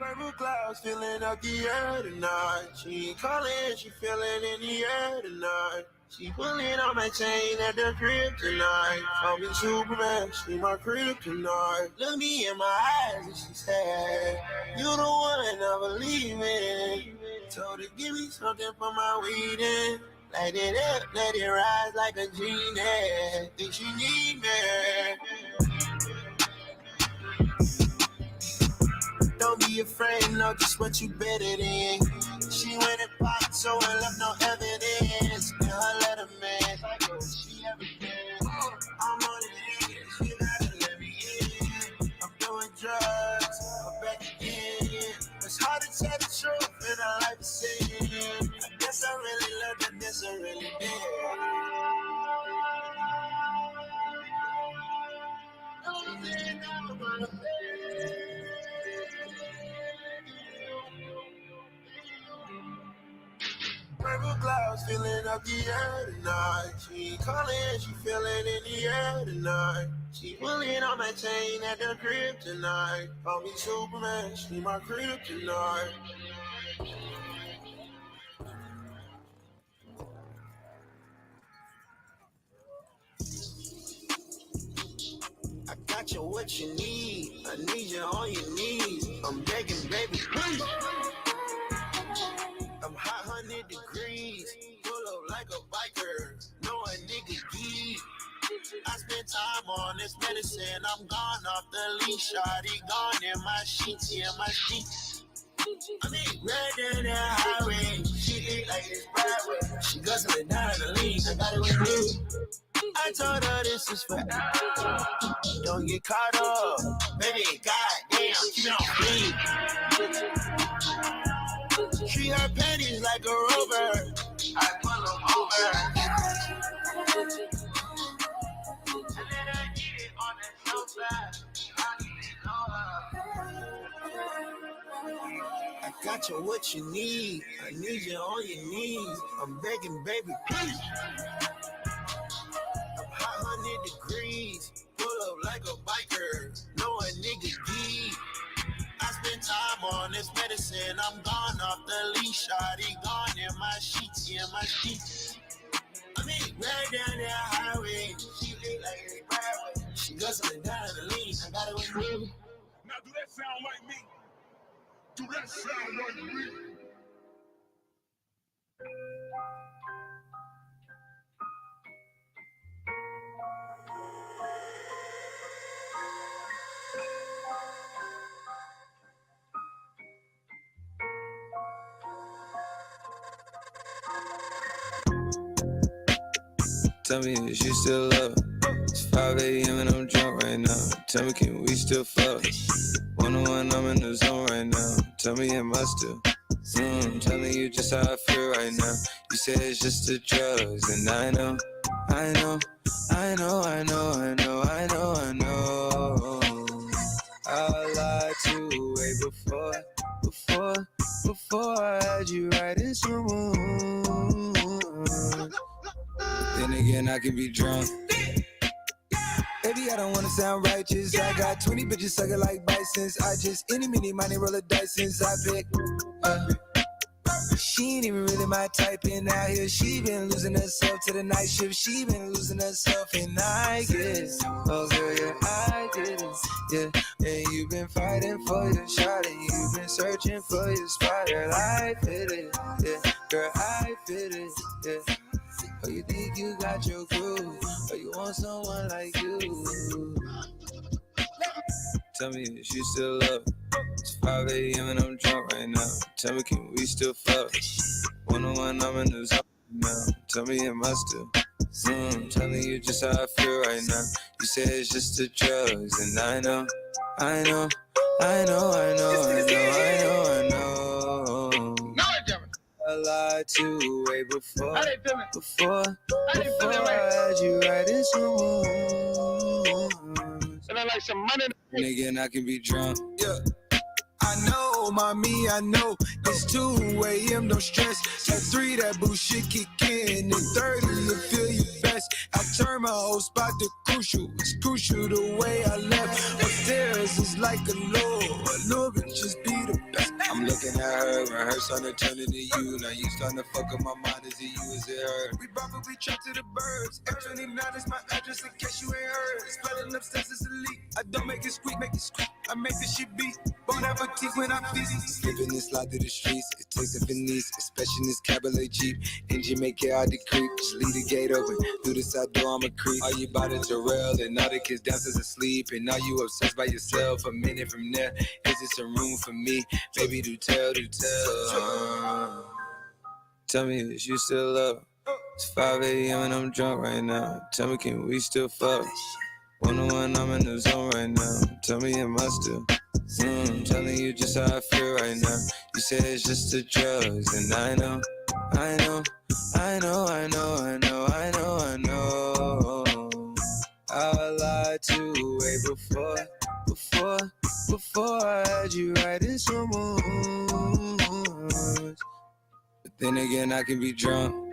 Purple clouds filling up the air tonight. She ain't calling, she feeling in the air tonight. She pulling on my chain at the crib tonight. Call me Superman, she my kryptonite. Look me in my eyes and she said, you the one I believe in. Told her give me something for my weedin'. Light it up, let it rise like a genie. Think she need me. Don't be afraid, know just what you better than. She went and popped, so I left no evidence. In her letter, man, she everything. I'm on it, she gotta let me in. I'm doing drugs, I'm back again. It's hard to tell the truth in a life of sin. I guess I really loved it, guess I really did. Purple clouds filling up the air tonight. She ain't calling, she feeling in the air tonight. She pulling on my chain at the crib tonight. Call me Superman, she my kryptonite. I got you what you need. I need you on your knees. I'm begging, baby, please. I'm hot 100 degrees. Pull up like a biker. Know a nigga geek. I spend time on this medicine. I'm gone off the leash. Shawty gone in my sheets. Yeah, my sheets. I mean, red down the highway. She eat like it's Broadway. She guzzling down the lean. I got it with me. I told her this is for don't get caught up. Baby, goddamn, keep it on clean. Treat her panties like a rover. I pull them over. And then I get it on the sofa. I got you what you need. I need you on your knees. I'm begging, baby, please. 100 degrees, pull up like a biker, know a nigga geek. I spend time on this medicine, I'm gone off the leash, shawty gone in my sheets, yeah, my sheets. I mean, right down the highway, she look like it's Broadway. She guzzling down the lean, I got it with me. Now do that sound like me? Do that sound like me? Tell me, is you still up? It's 5 a.m. and I'm drunk right now. Tell me, can we still fuck? 101, I'm in the zone right now. Tell me, am I still? Telling you just how I feel right now. You say it's just the drugs, and I know. I lied to you way before I had you right in some room. Then again, I can be drunk. Baby, I don't wanna sound righteous. I got 20 bitches sucking like bisons. I just any mini money roll a dice since I pick. She ain't even really my type in out here. She been losing herself to the night shift. She been losing herself and I get it. Oh girl, yeah, I get it. Yeah, and you've been fighting for your shot and you've been searching for your spot. Girl, I fit it. Yeah, girl, I fit it. Yeah. Oh, you think you got your groove? Or you want someone like you? Tell me, is you still up? It's 5 a.m. and I'm drunk right now. Tell me, can we still fuck? 101, I'm in the zone now. Tell me, am I still? Telling you just how I feel right now. You say it's just the drugs, and I know. I lied to you way before I had you right in some room. And I like some money. And again, I can be drunk. Yeah. I know, mommy, I know. It's 2 a.m., don't stress. At 3, that bullshit kick in. At 30, you feel your best. I turn my whole spot to crucial. It's crucial the way I left. Upstairs is like a low. A little bit just be the best. You looking at her, and her starting to turn into you. Now you starting to fuck up my mind. Is it you, is it her? We probably trapped to the birds. F29 is my address in case you ain't heard. It's flooding upstairs, it's a leak. I don't make it squeak, make it squeak. I make the shit beat. Bon appetit when I'm busy. Slipping and slide through the streets. It takes a finesse, especially in this cabaret Jeep. Engine make it out the creep. Just leave the gate open. Through the side door, I'm a creep. Are you about to Terrell? And all the kids downstairs asleep. And are you obsessed by yourself? A minute from there, is it some room for me? Baby, do tell, do tell. Tell me, is you still up? It's 5 a.m. and I'm drunk right now. Tell me, can we still fuck? 101, I'm in the zone right now. Tell me, am I still? Telling you just how I feel right now. You say it's just the drugs, and I know. I lied to way before I had you right in someone. But then again, I can be drunk.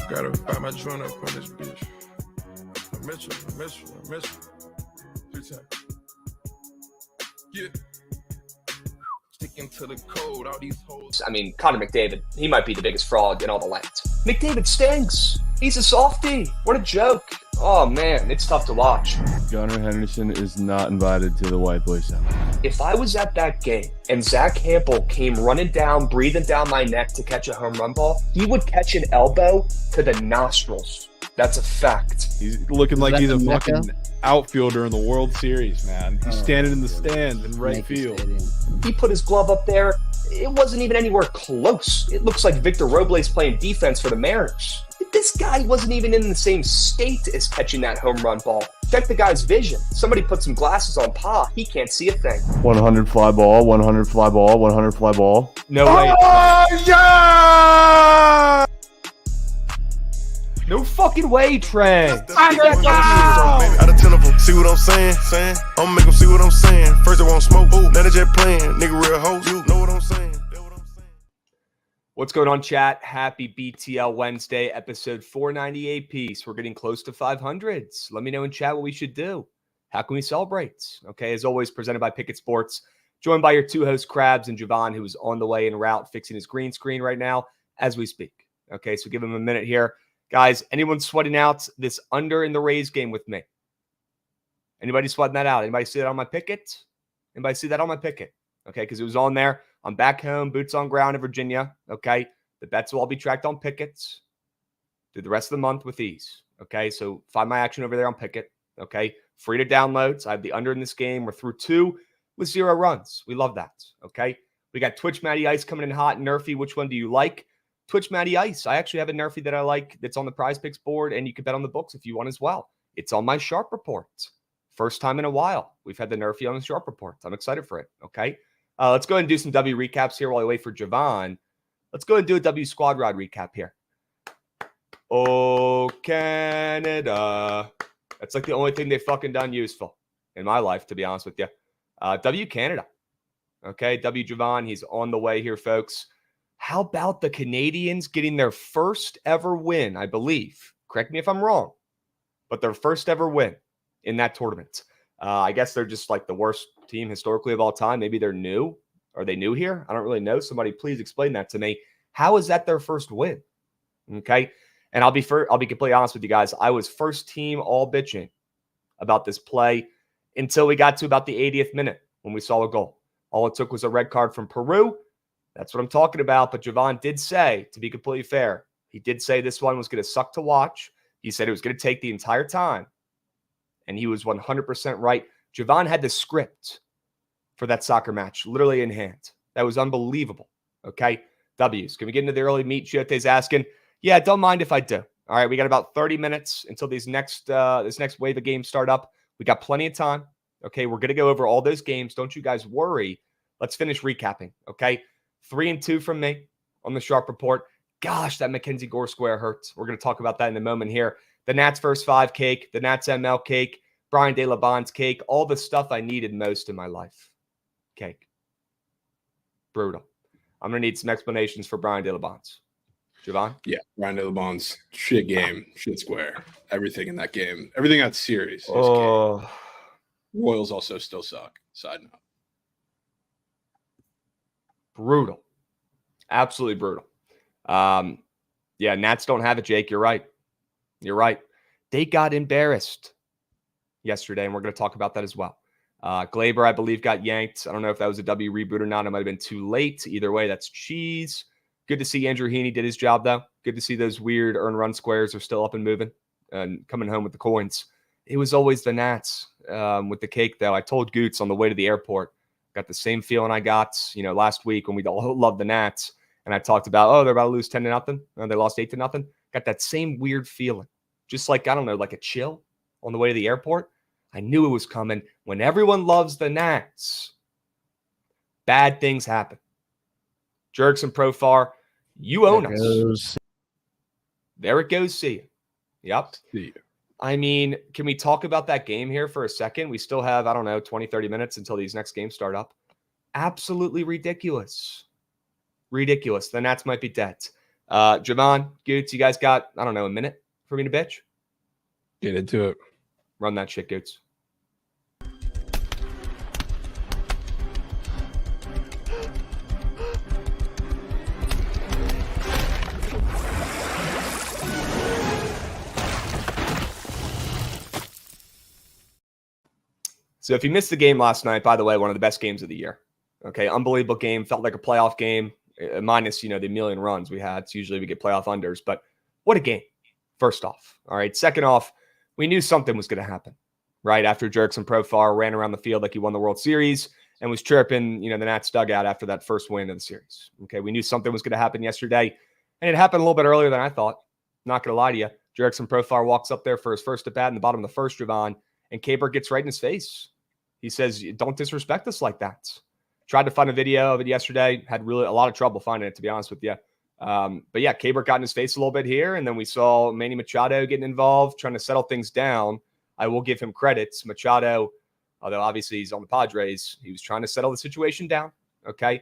Gotta find my joint up on this bitch. I miss you. 3 times. Yeah. Sticking to the code, all these hoes. I mean, Connor McDavid, he might be the biggest fraud in all the land. McDavid stinks. He's a softie. What a joke. Oh, man, it's tough to watch. Gunnar Henderson is not invited to the White Boy Center. If I was at that game and Zach Hampel came running down, breathing down my neck to catch a home run ball, he would catch an elbow to the nostrils. That's a fact. He's looking like he's a fucking outfielder in the World Series, man. He's standing in the stands in right field. He put his glove up there. It wasn't even anywhere close. It looks like Victor Robles playing defense for the Mariners. This guy wasn't even in the same state as catching that home run ball. Check the guy's vision. Somebody put some glasses on Pa. He can't see a thing. 100 fly ball, 100 fly ball, 100 fly ball. No way. Oh, yeah! No fucking way, Trent. Out of 10 of them, see what I'm saying? I'ma make them see what I'm saying. First they won't smoke, now they just playing. Nigga real hoes, you know what I'm saying? What's going on, chat? Happy BTL Wednesday, episode 498 piece. We're getting close to 500s. Let me know in chat what we should do. How can we celebrate? Okay, as always, presented by Bookit Sports. Joined by your two hosts, Krabs and Jovan, who is on the way en route fixing his green screen right now as we speak. Okay, so give him a minute here. Guys, anyone sweating out this under in the Rays game with me? Anybody sweating that out? Anybody see that on my picket? Anybody see that on my picket? Okay, because it was on there. I'm back home, boots on ground in Virginia. Okay, the bets will all be tracked on pickets through the rest of the month with ease. Okay, so find my action over there on Picket. Okay, free to download. So I have the under in this game. We're through 2 with 0 runs. We love that. Okay, we got Twitch Matty Ice coming in hot. Nerfy, which one do you like? Twitch Matty Ice. I actually have a Nerfy that I like that's on the Prize Picks board, and you can bet on the books if you want as well. It's on my Sharp Report. First time in a while we've had the Nerfy on the Sharp Report. I'm excited for it. Okay. Let's go ahead and do some W recaps here while I wait for Jovan. Let's go ahead and do a W Squad Rod recap here. Oh, Canada. That's like the only thing they've fucking done useful in my life, to be honest with you. W Canada. Okay, W Jovan, he's on the way here, folks. How about the Canadians getting their first ever win, I believe. Correct me if I'm wrong, but their first ever win in that tournament. I guess they're just like the worst team historically of all time. Maybe they're new. Are they new here? I don't really know. Somebody please explain that to me. How is that their first win? Okay. And I'll be completely honest with you guys. I was first team all bitching about this play until we got to about the 80th minute when we saw a goal. All it took was a red card from Peru. That's what I'm talking about. But Jovan did say, to be completely fair, he did say this one was going to suck to watch. He said it was going to take the entire time. And he was 100% right. Jovan had the script for that soccer match literally in hand. That was unbelievable. Okay. W's. Can we get into the early meat? Chiote's asking. Yeah, don't mind if I do. All right. We got about 30 minutes until this next wave of games start up. We got plenty of time. Okay. We're going to go over all those games. Don't you guys worry. Let's finish recapping. Okay. 3-2 from me on the Sharp Report. Gosh, that Mackenzie Gore square hurts. We're going to talk about that in a moment here. The Nats first 5 cake, the Nats ML cake, Brian De La Bon's cake, all the stuff I needed most in my life. Cake. Brutal. I'm going to need some explanations for Brian De La Bon's. Jovan? Yeah, Brian De La Bon's shit game, shit square. Everything in that game. Everything in that series. Oh. Royals also still suck. Side note. Brutal. Absolutely brutal. Yeah, Nats don't have it, Jake. You're right. You're right. They got embarrassed yesterday, and we're going to talk about that as well. Glaber, I believe, got yanked. I don't know if that was a W reboot or not. It might have been too late. Either way, that's cheese. Good to see Andrew Heaney did his job, though. Good to see those weird earn run squares are still up and moving and coming home with the coins. It was always the Nats with the cake, though. I told Goots on the way to the airport, got the same feeling I got, last week when we all loved the Nats. And I talked about, they're about to lose 10-0. They lost 8-0. Got that same weird feeling. Just like, I don't know, like a chill on the way to the airport. I knew it was coming. When everyone loves the Nats, bad things happen. Jerks and Profar, you own us. There it goes. See you. Yep. See you. I mean, can we talk about that game here for a second? We still have, 20, 30 minutes until these next games start up. Absolutely ridiculous. Ridiculous. The Nats might be dead. Jovan, Goots, you guys got, a minute for me to bitch? Get into it. Run that shit, Goots. So if you missed the game last night, by the way, one of the best games of the year. Okay, unbelievable game. Felt like a playoff game, minus, the million runs we had. So usually we get playoff unders, but what a game, first off. All right, second off, we knew something was going to happen, right? After Jerks and Profar ran around the field like he won the World Series and was chirping, the Nats dugout after that first win of the series. Okay, we knew something was going to happen yesterday, and it happened a little bit earlier than I thought. Not going to lie to you. Jerks and Profar walks up there for his first at-bat in the bottom of the first, Jovan, and Caber gets right in his face. He says, don't disrespect us like that. Tried to find a video of it yesterday. Had really a lot of trouble finding it, to be honest with you. But yeah, Caber got in his face a little bit here. And then we saw Manny Machado getting involved, trying to settle things down. I will give him credits. Machado, although obviously he's on the Padres, he was trying to settle the situation down. Okay.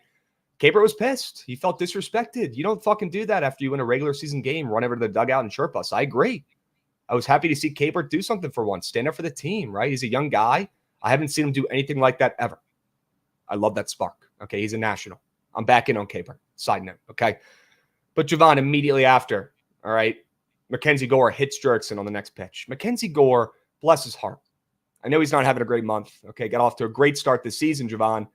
Caber was pissed. He felt disrespected. You don't fucking do that after you win a regular season game, run over to the dugout and chirp us. I agree. I was happy to see Caber do something for once. Stand up for the team, right? He's a young guy. I haven't seen him do anything like that ever. I love that spark. Okay, he's a national. I'm back in on Caber. Side note, okay? But Jovan, immediately after, all right, Mackenzie Gore hits Jurickson on the next pitch. Mackenzie Gore, bless his heart. I know he's not having a great month, okay? Got off to a great start this season, Jovan.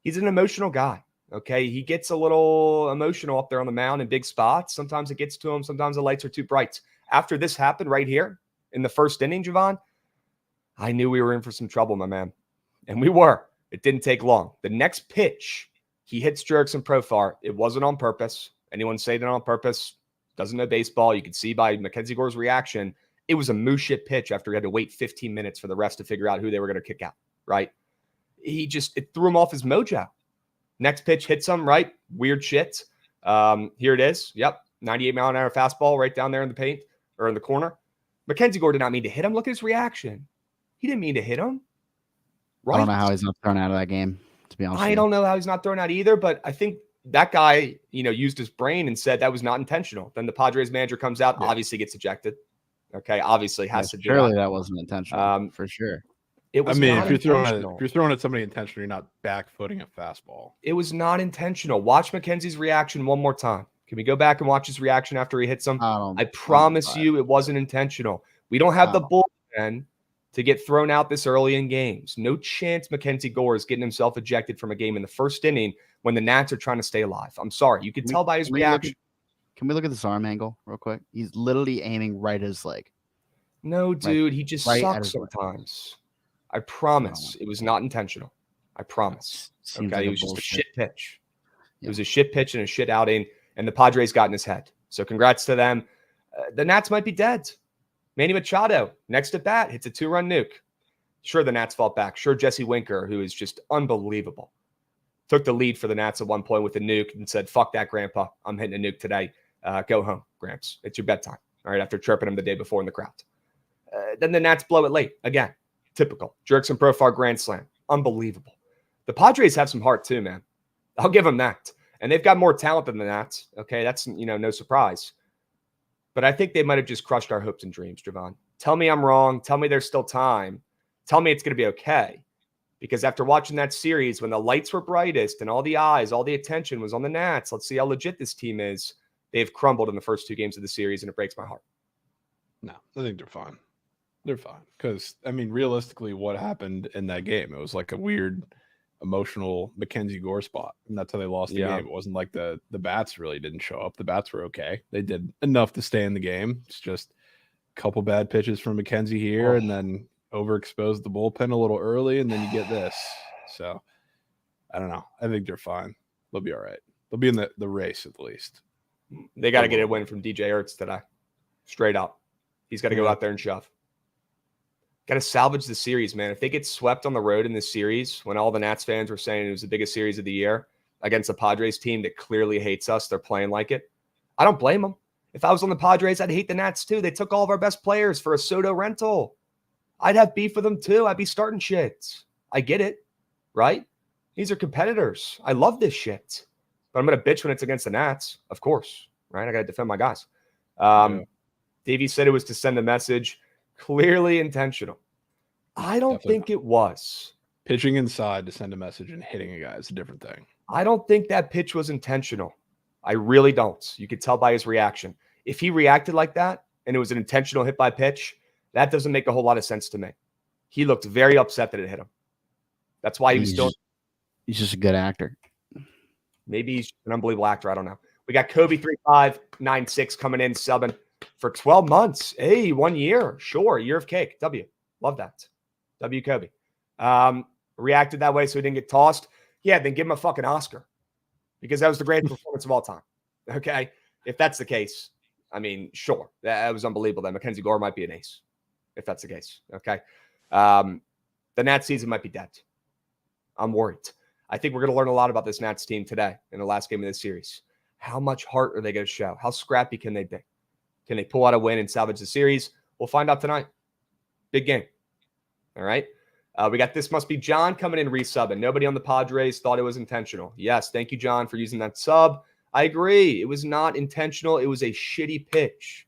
He's an emotional guy, okay? He gets a little emotional up there on the mound in big spots. Sometimes it gets to him. Sometimes the lights are too bright. After this happened right here in the first inning, Jovan, I knew we were in for some trouble, my man. And we were. It didn't take long. The next pitch, he hits Jurickson Profar. It wasn't on purpose. Anyone saying it on purpose doesn't know baseball. You could see by Mackenzie Gore's reaction, it was a moose shit pitch after he had to wait 15 minutes for the refs to figure out who they were going to kick out, right? It threw him off his mojo. Next pitch hits him, right? Weird shit. Here it is. Yep. 98-mile-an-hour fastball right down there in the paint or in the corner. Mackenzie Gore did not mean to hit him. Look at his reaction. He didn't mean to hit him. Right? I don't know how he's not thrown out of that game, to be honest. I don't know how he's not thrown out either, but I think that guy, used his brain and said that was not intentional. Then the Padres manager comes out, obviously gets ejected. Okay, obviously has to do surely that wasn't intentional, for sure. It was if you're throwing at somebody intentionally, you're not back-footing a fastball. It was not intentional. Watch Mackenzie's reaction one more time. Can we go back and watch his reaction after he hits him? I promise you it wasn't intentional. We don't have the bullpen to get thrown out this early in games. No chance Mackenzie Gore is getting himself ejected from a game in the first inning when the Nats are trying to stay alive. I'm sorry. You could tell by his reaction. Can we look at this arm angle real quick? He's literally aiming right at his leg. No, dude. He just sucks sometimes. I promise. It was not intentional. I promise. Okay, it was just a shit pitch. It was a shit pitch and a shit outing, and the Padres got in his head. So congrats to them. The Nats might be dead. Manny Machado, next at bat, hits a 2-run nuke. Sure, the Nats fought back. Sure, Jesse Winker, who is just unbelievable, took the lead for the Nats at one point with a nuke and said, fuck that, grandpa. I'm hitting a nuke today. Go home, Gramps. It's your bedtime. All right, after chirping him the day before in the crowd. Then the Nats blow it late. Again, typical. Jerks and Profar grand slam. Unbelievable. The Padres have some heart too, man. I'll give them that. And they've got more talent than the Nats. Okay, that's, no surprise. But I think they might have just crushed our hopes and dreams, Jovan. Tell me I'm wrong. Tell me there's still time. Tell me it's going to be okay. Because after watching that series, when the lights were brightest and all the eyes, all the attention was on the Nats, let's see how legit this team is. They've crumbled in the first 2 games of the series, and it breaks my heart. No, I think they're fine. They're fine. Because, realistically, what happened in that game? It was like a weird emotional Mackenzie Gore spot, and that's how they lost the game. It wasn't like the bats really didn't show up. The bats were okay. They did enough to stay in the game. It's just a couple bad pitches from Mackenzie here, and then overexposed the bullpen a little early, and then you get this. So, I don't know. I think they're fine. They'll be all right. They'll be in the race at least. They got to get a win from DJ Ertz today. Straight up. He's got to go out there and shove. Got to salvage the series, man. If they get swept on the road in this series, when all the Nats fans were saying it was the biggest series of the year against a Padres team that clearly hates us, they're playing like it. I don't blame them. If I was on the Padres, I'd hate the Nats too. They took all of our best players for a Soto rental. I'd have beef with them too. I'd be starting shit. I get it, right? These are competitors. I love this shit. But I'm going to bitch when it's against the Nats, of course, right? I got to defend my guys. Davey said it was to send a message. Clearly intentional. I don't think it was. Pitching inside to send a message and hitting a guy is a different thing. I don't think that pitch was intentional. I really don't. You could tell by his reaction. If he reacted like that and it was an intentional hit by pitch, that doesn't make a whole lot of sense to me. He looked very upset that it hit him. That's why he was still. He's just a good actor. Maybe he's an unbelievable actor. I don't know. We got Kobe 3596 coming in, subbing for 12 months. Hey, 1 year. Sure. Year of cake. W. Love that. W. Kobe. Reacted that way so he didn't get tossed. Yeah, then give him a fucking Oscar because that was the greatest performance of all time. Okay. If that's the case, sure. That was unbelievable. That Mackenzie Gore might be an ace if that's the case. Okay. The Nats season might be dead. I'm worried. I think we're going to learn a lot about this Nats team today in the last game of this series. How much heart are they going to show? How scrappy can they be? Can they pull out a win and salvage the series? We'll find out tonight. Big game. All right. We got This Must Be John coming in resubbing. Nobody on the Padres thought it was intentional. Yes. Thank you, John, for using that sub. I agree. It was not intentional. It was a shitty pitch.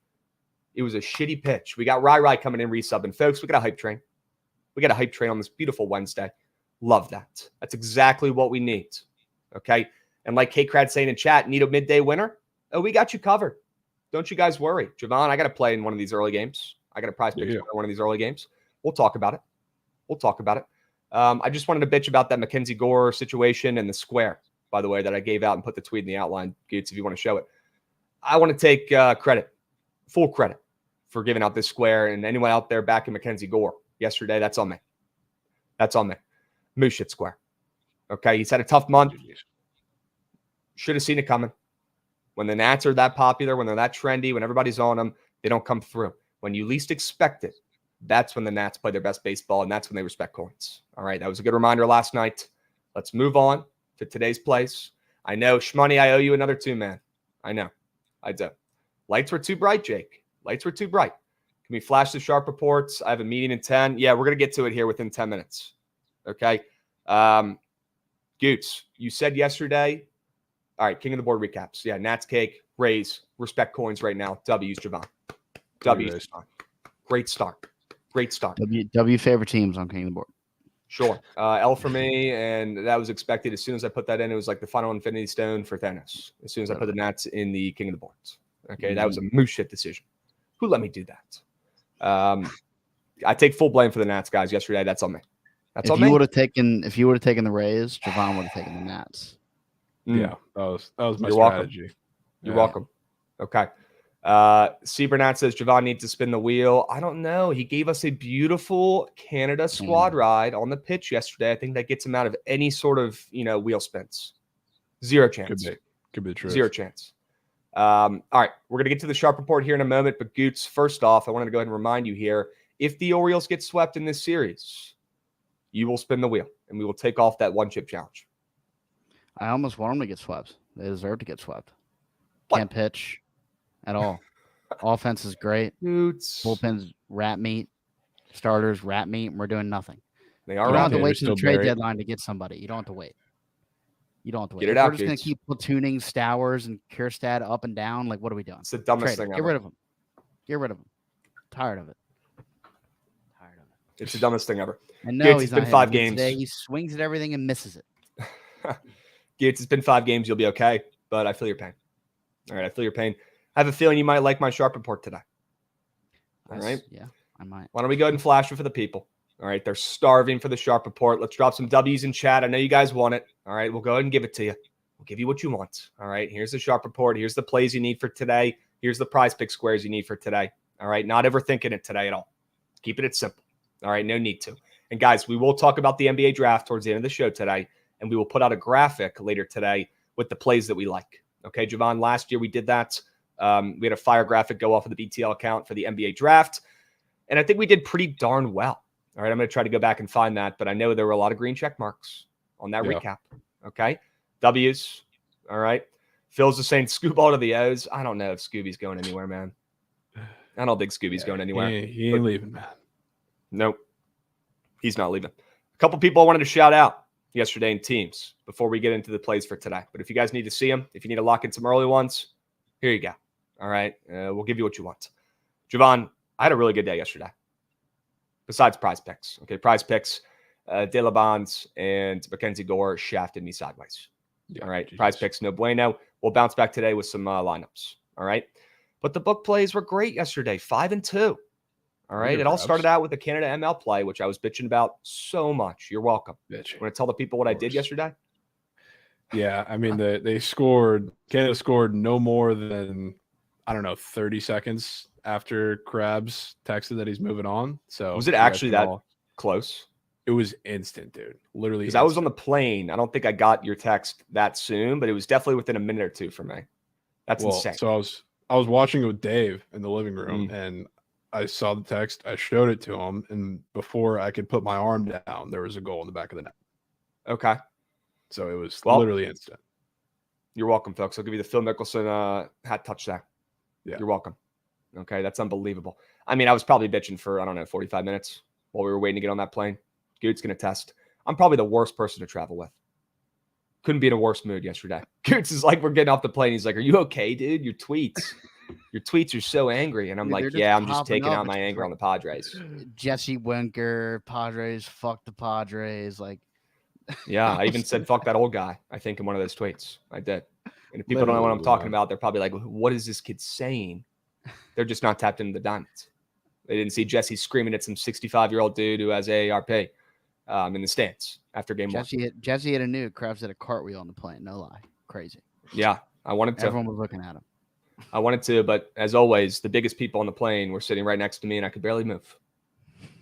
It was a shitty pitch. We got Rai coming in resubbing. Folks, we got a hype train. We got a hype train on this beautiful Wednesday. Love that. That's exactly what we need. Okay. And like K-Crad saying in chat, need a midday winner? Oh, we got you covered. Don't you guys worry. Javon, I got to play in one of these early games. I got a prize picture in one of these early games. We'll talk about it. I just wanted to bitch about that Mackenzie Gore situation and the square, by the way, that I gave out and put the tweet in the outline. Goots, if you want to show it. I want to take full credit for giving out this square, and anyone out there backing Mackenzie Gore yesterday, that's on me. Moose shit square. Okay, he's had a tough month. Should have seen it coming. When the Nats are that popular, when they're that trendy, when everybody's on them, they don't come through. When you least expect it, that's when the Nats play their best baseball, and that's when they respect coins. All right, that was a good reminder last night. Let's move on to today's plays. I know, Shmoney, I owe you another 2, man. I know. I do. Lights were too bright, Jake. Lights were too bright. Can we flash the sharp reports? I have a meeting in 10. Yeah, we're going to get to it here within 10 minutes. Okay. Goots, you said yesterday. All right, King of the Board recaps. Yeah, Nats cake, Rays, respect coins right now. W's, Javon. W's, Javon. Great start. W favorite teams on King of the Board. Sure. L for me, and that was expected. As soon as I put that in, it was like the final Infinity Stone for Thanos. As soon as I put the Nats in the King of the Boards. Okay, that was a moose shit decision. Who let me do that? I take full blame for the Nats guys yesterday. That's on me. If you would have taken the Rays, Javon would have taken the Nats. Yeah, that was my strategy. You're welcome. Okay. Sebernat says Javon needs to spin the wheel. I don't know. He gave us a beautiful Canada squad ride on the pitch yesterday. I think that gets him out of any sort of wheel spins. Zero chance. Could be true. Zero chance. All right, we're gonna get to the sharp report here in a moment. But Goots, first off, I wanted to go ahead and remind you here: if the Orioles get swept in this series, you will spin the wheel, and we will take off that one chip challenge. I almost want them to get swept. They deserve to get swept. What? Can't pitch. at all. Offense is great. Dudes. Bullpen's rat meat. Starters rat meat. And we're doing nothing. They You are don't have to Rotator's wait to the still trade buried. deadline to get somebody. You don't have to wait. Get it If out, we're just going dudes. to keep platooning Stowers and Kierstad up and down, like, what are we doing? It's the dumbest Trade thing him. ever. Get rid of him. Get rid of him. Tired of it. It's the dumbest thing ever. And Gates, no, he's it's not been hitting 5 it games. today. He swings at everything and misses it. Gates, it's been 5 games. You'll be okay, but I feel your pain. All right, I feel your pain. I have a feeling you might like my sharp report today. All right. Yeah, I might. Why don't we go ahead and flash it for the people? All right, they're starving for the sharp report. Let's drop some W's in chat. I know you guys want it. All right, we'll go ahead and give it to you. We'll give you what you want. All right, here's the sharp report. Here's the plays you need for today. Here's the prize pick squares you need for today. All right, not overthinking it today at all. Keeping it simple. All right, no need to. And guys, we will talk about the NBA draft towards the end of the show today, and we will put out a graphic later today with the plays that we like. Okay, Jovan, last year we did that. We had a fire graphic go off of the BTL account for the NBA draft, and I think we did pretty darn well. All right, I'm going to try to go back and find that, but I know there were a lot of green check marks on that recap. Okay, W's. All right. Phil's just saying Scoob all to the O's. I don't know if Scooby's going anywhere, man. I don't think Scooby's going anywhere. He ain't leaving, man. Nope. He's not leaving. A couple people I wanted to shout out yesterday in teams before we get into the plays for today. But if you guys need to see them, if you need to lock in some early ones, here you go. All right. We'll give you what you want. Jovan, I had a really good day yesterday. Besides prize picks. Okay, prize picks. De La Bonds and Mackenzie Gore shafted me sideways. Yeah, all right. Jesus. Prize picks, no bueno. We'll bounce back today with some lineups. All right. But the book plays were great yesterday. 5-2. All right. It all started out with a Canada ML play, which I was bitching about so much. You're welcome. Bitch. Want to tell the people what I did yesterday? Yeah. I mean, they scored. Canada scored no more than, 30 seconds after Krabs texted that he's moving on. So was it actually that close? It was instant, dude. Literally. Because I was on the plane. I don't think I got your text that soon, but it was definitely within a minute or two for me. That's insane. So I was watching it with Dave in the living room, and I saw the text. I showed it to him, and before I could put my arm down, there was a goal in the back of the net. Okay. So it was literally instant. You're welcome, folks. I'll give you the Phil Mickelson hat touch there. Yeah. You're welcome. Okay, that's unbelievable. I mean, I was probably bitching for, 45 minutes while we were waiting to get on that plane. Goot's going to test. I'm probably the worst person to travel with. Couldn't be in a worse mood yesterday. Goots is like, we're getting off the plane. He's like, are you okay, dude? Your tweets are so angry. And I'm like, yeah, I'm just taking out my anger on the Padres. Jesse Winker, Padres, fuck the Padres. Like, yeah, I even said, fuck that old guy, I think, in one of those tweets. I did. And if people don't know what I'm talking about, they're probably like, what is this kid saying? They're just not tapped into the diamonds. They didn't see Jesse screaming at some 65-year-old dude who has AARP in the stands after game one. Jesse had a nude. Krabs had a cartwheel on the plane. No lie. Crazy. Yeah, I wanted to. Everyone was looking at him. I wanted to, but as always, the biggest people on the plane were sitting right next to me, and I could barely move.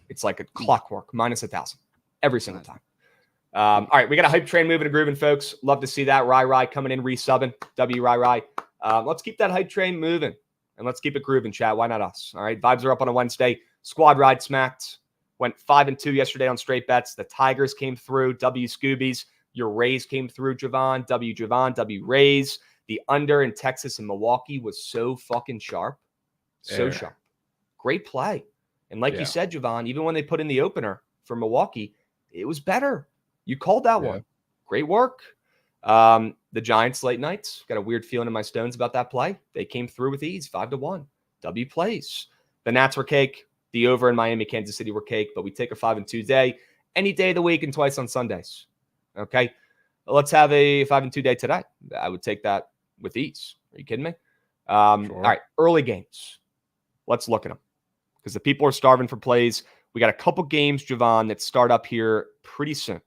It's like a clockwork, minus 1,000 every single time. All right, we got a hype train moving and grooving, folks. Love to see that. Rai coming in, resubbing. Rai. Let's keep that hype train moving, and let's keep it grooving, chat. Why not us? All right, vibes are up on a Wednesday. Squad ride smacked. Went 5-2 yesterday on straight bets. The Tigers came through. W Scoobies. Your Rays came through, Jovan. W Rays. The under in Texas and Milwaukee was so fucking sharp. So sharp. Great play. And like you said, Jovan, even when they put in the opener for Milwaukee, it was better. You called that one. Great work. The Giants late nights. Got a weird feeling in my stones about that play. They came through with ease, 5-1. W plays. The Nats were cake. The over in Miami, Kansas City were cake, but we take a 5-2 day any day of the week and twice on Sundays. Okay. Let's have a 5-2 day today. I would take that with ease. Are you kidding me? Sure. All right. Early games. Let's look at them because the people are starving for plays. We got a couple games, Jovan, that start up here pretty soon.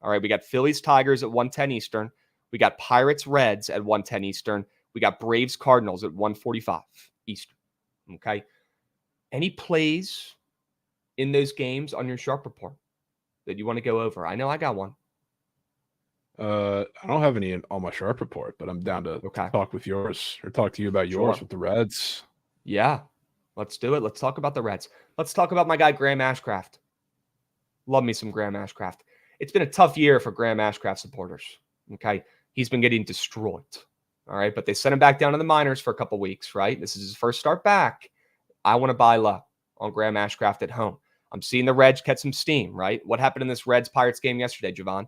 All right. We got Phillies Tigers at 1:10 Eastern. We got Pirates Reds at 1:10 Eastern. We got Braves Cardinals at 1:45 Eastern. Okay. Any plays in those games on your sharp report that you want to go over? I know I got one. I don't have any on my sharp report, but I'm down to talk with yours or talk to you about yours with the Reds. Yeah, let's do it. Let's talk about the Reds. Let's talk about my guy, Graham Ashcraft. Love me some Graham Ashcraft. It's been a tough year for Graham Ashcraft supporters. Okay. He's been getting destroyed. All right. But they sent him back down to the minors for a couple weeks, right? This is his first start back. I want to buy low on Graham Ashcraft at home. I'm seeing the Reds catch some steam, right? What happened in this Reds-Pirates game yesterday, Jovan?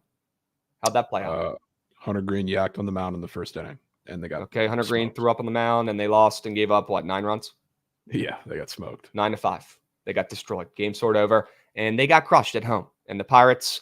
How'd that play out? Hunter Green yacked on the mound in the first inning, and they got Hunter Green threw up on the mound, and they lost and gave up, 9 runs? Yeah, they got smoked. 9-5. They got destroyed. Game sort over, and they got crushed at home. And the Pirates,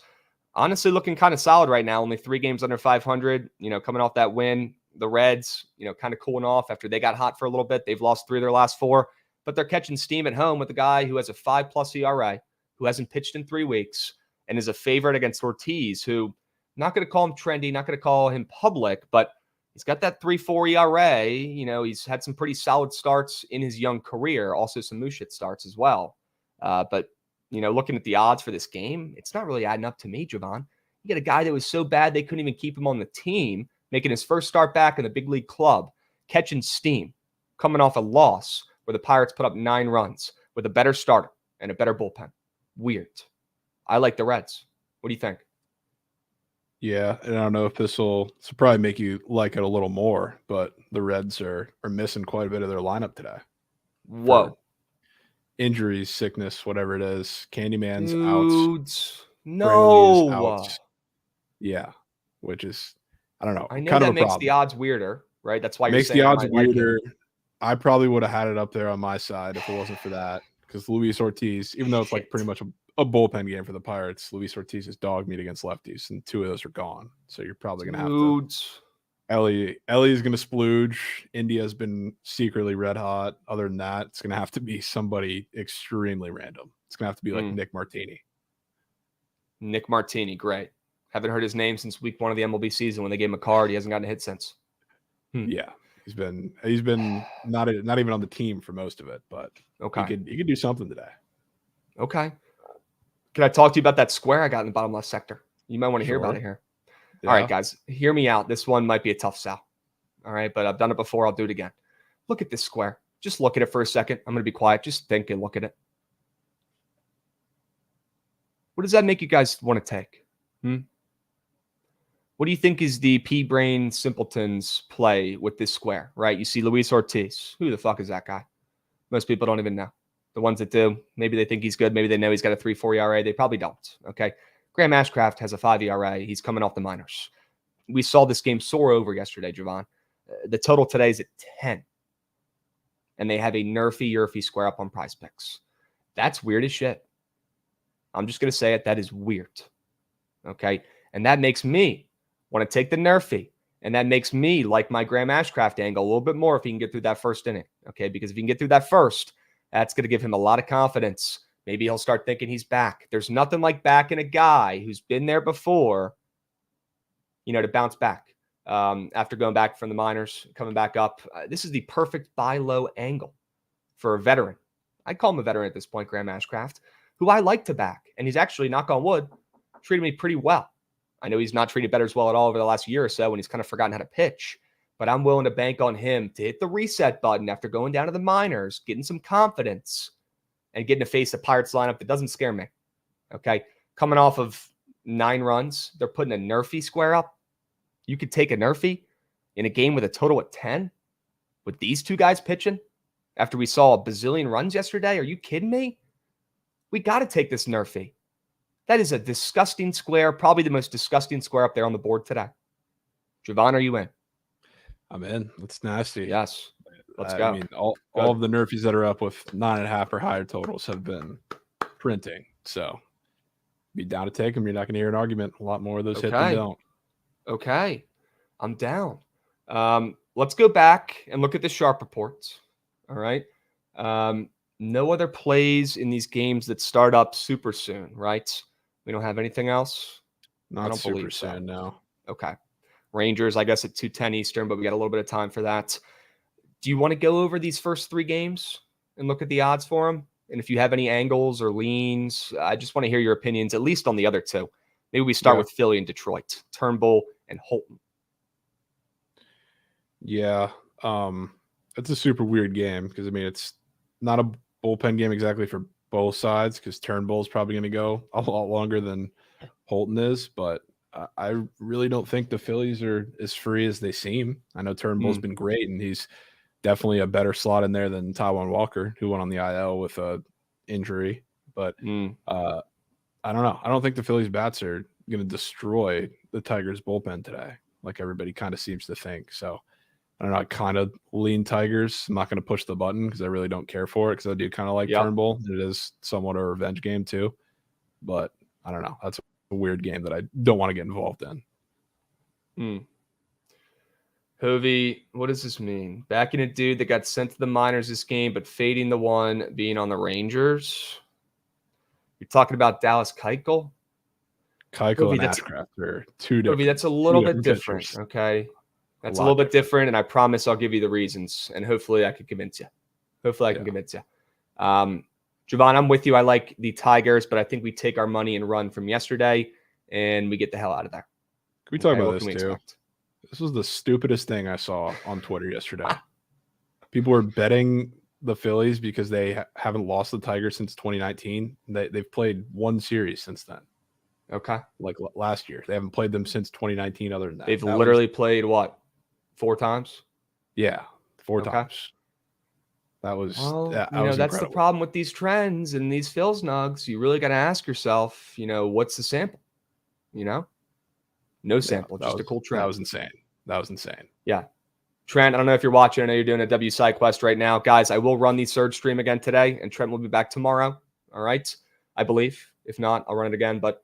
honestly, looking kind of solid right now. Only 3 games under 500. Coming off that win. The Reds, kind of cooling off after they got hot for a little bit. They've lost 3 of their last 4, but they're catching steam at home with a guy who has a 5+ ERA, who hasn't pitched in 3 weeks, and is a favorite against Ortiz, who, not going to call him trendy, not going to call him public, but he's got that 3.4 ERA. He's had some pretty solid starts in his young career, also some mooshit starts as well. But looking at the odds for this game, it's not really adding up to me, Jovan. You get a guy that was so bad they couldn't even keep him on the team, making his first start back in the big league club, catching steam, coming off a loss where the Pirates put up 9 runs with a better starter and a better bullpen. Weird. I like the Reds. What do you think? Yeah, and I don't know if this will probably make you like it a little more, but the Reds are missing quite a bit of their lineup today. Whoa. Injuries, sickness, whatever it is. Candyman's Dudes. out. No. Out. Yeah, which is, I don't know. I know kind that of makes problem. the odds weirder, right? That's why you're makes saying the odds I might like weirder. it. I probably would have had it up there on my side if it wasn't for that. Because Luis Ortiz, even though it's like pretty much a bullpen game for the Pirates, Luis Ortiz is dog meat against lefties, and 2 of those are gone. So you're probably going to have to. Ellie's going to splooge. India's been secretly red hot. Other than that, it's going to have to be somebody extremely random. It's going to have to be like Nick Martini. Nick Martini, great. Haven't heard his name since week 1 of the MLB season when they gave him a card. He hasn't gotten a hit since. Yeah, he's been not even on the team for most of it, but okay, he could do something today. Okay. Can I talk to you about that square I got in the bottom left sector? You might want to hear about it here. Yeah. All right, guys, hear me out. This one might be a tough sell. All right, but I've done it before. I'll do it again. Look at this square. Just look at it for a second. I'm going to be quiet. Just think and look at it. What does that make you guys want to take? What do you think is the P-Brain Simpletons play with this square, right? You see Luis Ortiz. Who the fuck is that guy? Most people don't even know. The ones that do, maybe they think he's good. Maybe they know he's got a 3.4 ERA. They probably don't, okay? Graham Ashcraft has a 5 ERA. He's coming off the minors. We saw this game soar over yesterday, Jovan. The total today is at 10. And they have a nerfy square up on Prize Picks. That's weird as shit. I'm just going to say it. That is weird, okay? And that makes me want to take the nerfy. And that makes me like my Graham Ashcraft angle a little bit more if he can get through that first inning, okay? Because if he can get through that first, that's going to give him a lot of confidence. Maybe he'll start thinking he's back. There's nothing like backing a guy who's been there before, to bounce back after going back from the minors, coming back up. This is the perfect buy low angle for a veteran. I'd call him a veteran at this point, Graham Ashcraft, who I like to back. And he's actually, knock on wood, treated me pretty well. I know he's not treated better as well at all over the last year or so when he's kind of forgotten how to pitch. But I'm willing to bank on him to hit the reset button after going down to the minors, getting some confidence, and getting to face a Pirates lineup that doesn't scare me. Okay? Coming off of 9 runs, they're putting a nerfy square up. You could take a nerfy in a game with a total at 10 with these 2 guys pitching after we saw a bazillion runs yesterday. Are you kidding me? We got to take this nerfy. That is a disgusting square, probably the most disgusting square up there on the board today. Jovan, are you in? I'm in. That's nasty. Yes. Let's go. I mean, all of the nerfies that are up with 9.5 or higher totals have been printing. So be down to take them. You're not going to hear an argument. A lot more of those hit than don't. Okay. I'm down. Let's go back and look at the sharp reports. All right. No other plays in these games that start up super soon, right? We don't have anything else? Not super soon, no. Okay. Rangers, I guess, at 2:10 Eastern, but we got a little bit of time for that. Do you want to go over these first 3 games and look at the odds for them? And if you have any angles or leans, I just want to hear your opinions, at least on the other 2. Maybe we start with Philly and Detroit, Turnbull and Holton. Yeah. It's a super weird game because, I mean, it's not a bullpen game exactly for both sides because Turnbull's probably going to go a lot longer than Holton is. But I really don't think the Phillies are as free as they seem. I know Turnbull's been great, and he's definitely a better slot in there than Taijuan Walker, who went on the IL with a injury. But I don't know. I don't think the Phillies bats are going to destroy the Tigers bullpen today, like everybody kind of seems to think. So I don't know. I kind of lean Tigers. I'm not going to push the button because I really don't care for it because I do kind of like Turnbull. It is somewhat a revenge game too. But I don't know. That's a weird game that I don't want to get involved in. Hovey, what does this mean? Backing a dude that got sent to the minors this game, but fading the one being on the Rangers? You're talking about Dallas Keuchel? Keuchel and Ashcraft are two different. Hovey, that's a little bit different, pitchers. Okay? That's a little bit different, and I promise I'll give you the reasons, and hopefully I can convince you. Convince you. Jovan, I'm with you. I like the Tigers, but I think we take our money and run from yesterday, and we get the hell out of there. Can we talk about this too? Expect? This was the stupidest thing I saw on Twitter yesterday. People were betting the Phillies because they haven't lost the Tigers since 2019. They've played one series since then. Okay. Like last year. They haven't played them since 2019 other than that. They've literally played what? 4 times? Yeah, 4 times. That was that's incredible. the problem with these trends and these Phils nugs. You really got to ask yourself, what's the sample? No sample, just a cool trend. That was insane. Yeah. Trent, I don't know if you're watching. I know you're doing a W side quest right now. Guys, I will run the surge stream again today, and Trent will be back tomorrow. All right. I believe. If not, I'll run it again. But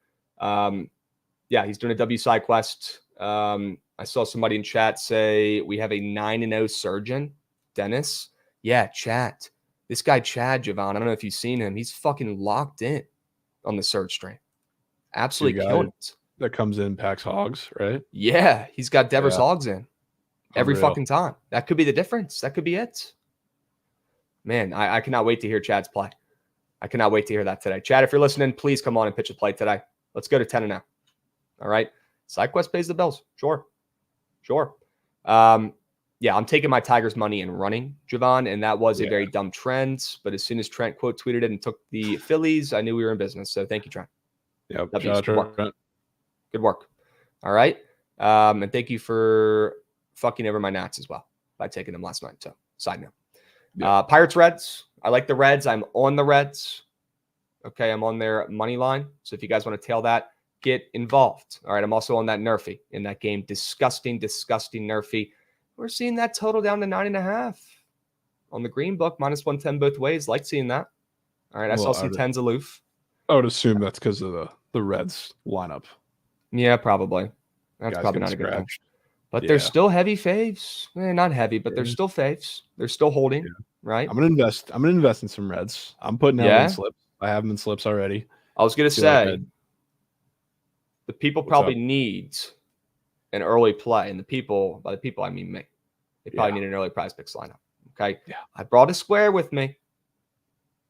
he's doing a W side quest. I saw somebody in chat say we have a 9-0 surgeon, Dennis. Yeah, chat. This guy, Chad Jovan, I don't know if you've seen him. He's fucking locked in on the surge stream. Absolutely killing it. That comes in, packs hogs, right? Yeah, he's got Devers hogs in every fucking time. That could be the difference. That could be it. Man, I cannot wait to hear Chad's play. I cannot wait to hear that today. Chad, if you're listening, please come on and pitch a play today. Let's go to 10-0. All right. SideQuest pays the bills. Sure. I'm taking my Tigers money and running, Jovan, and that was a very dumb trend. But as soon as Trent quote tweeted it and took the Phillies, I knew we were in business. So thank you, Trent. Yep. Good work. All right. And thank you for fucking over my Nats as well by taking them last night. So side note. Pirates, Reds. I like the Reds. I'm on the Reds. Okay. I'm on their money line. So if you guys want to tail that, get involved. All right. I'm also on that Nerfy in that game. Disgusting Nerfy. We're seeing that total down to 9.5 on the green book, -110 both ways. Like seeing that. All right. I saw some 10s aloof. I would assume that's because of the Reds lineup. Yeah, probably. That's probably not a good thing. But they're still heavy faves. Not heavy, but they're still faves. They're still holding, right? I'm gonna invest in some Reds. I'm putting out in slips. I have them in slips already. I was gonna say the people probably need an early play, and by the people I mean me. They probably need an early prize picks lineup. Okay. Yeah. I brought a square with me.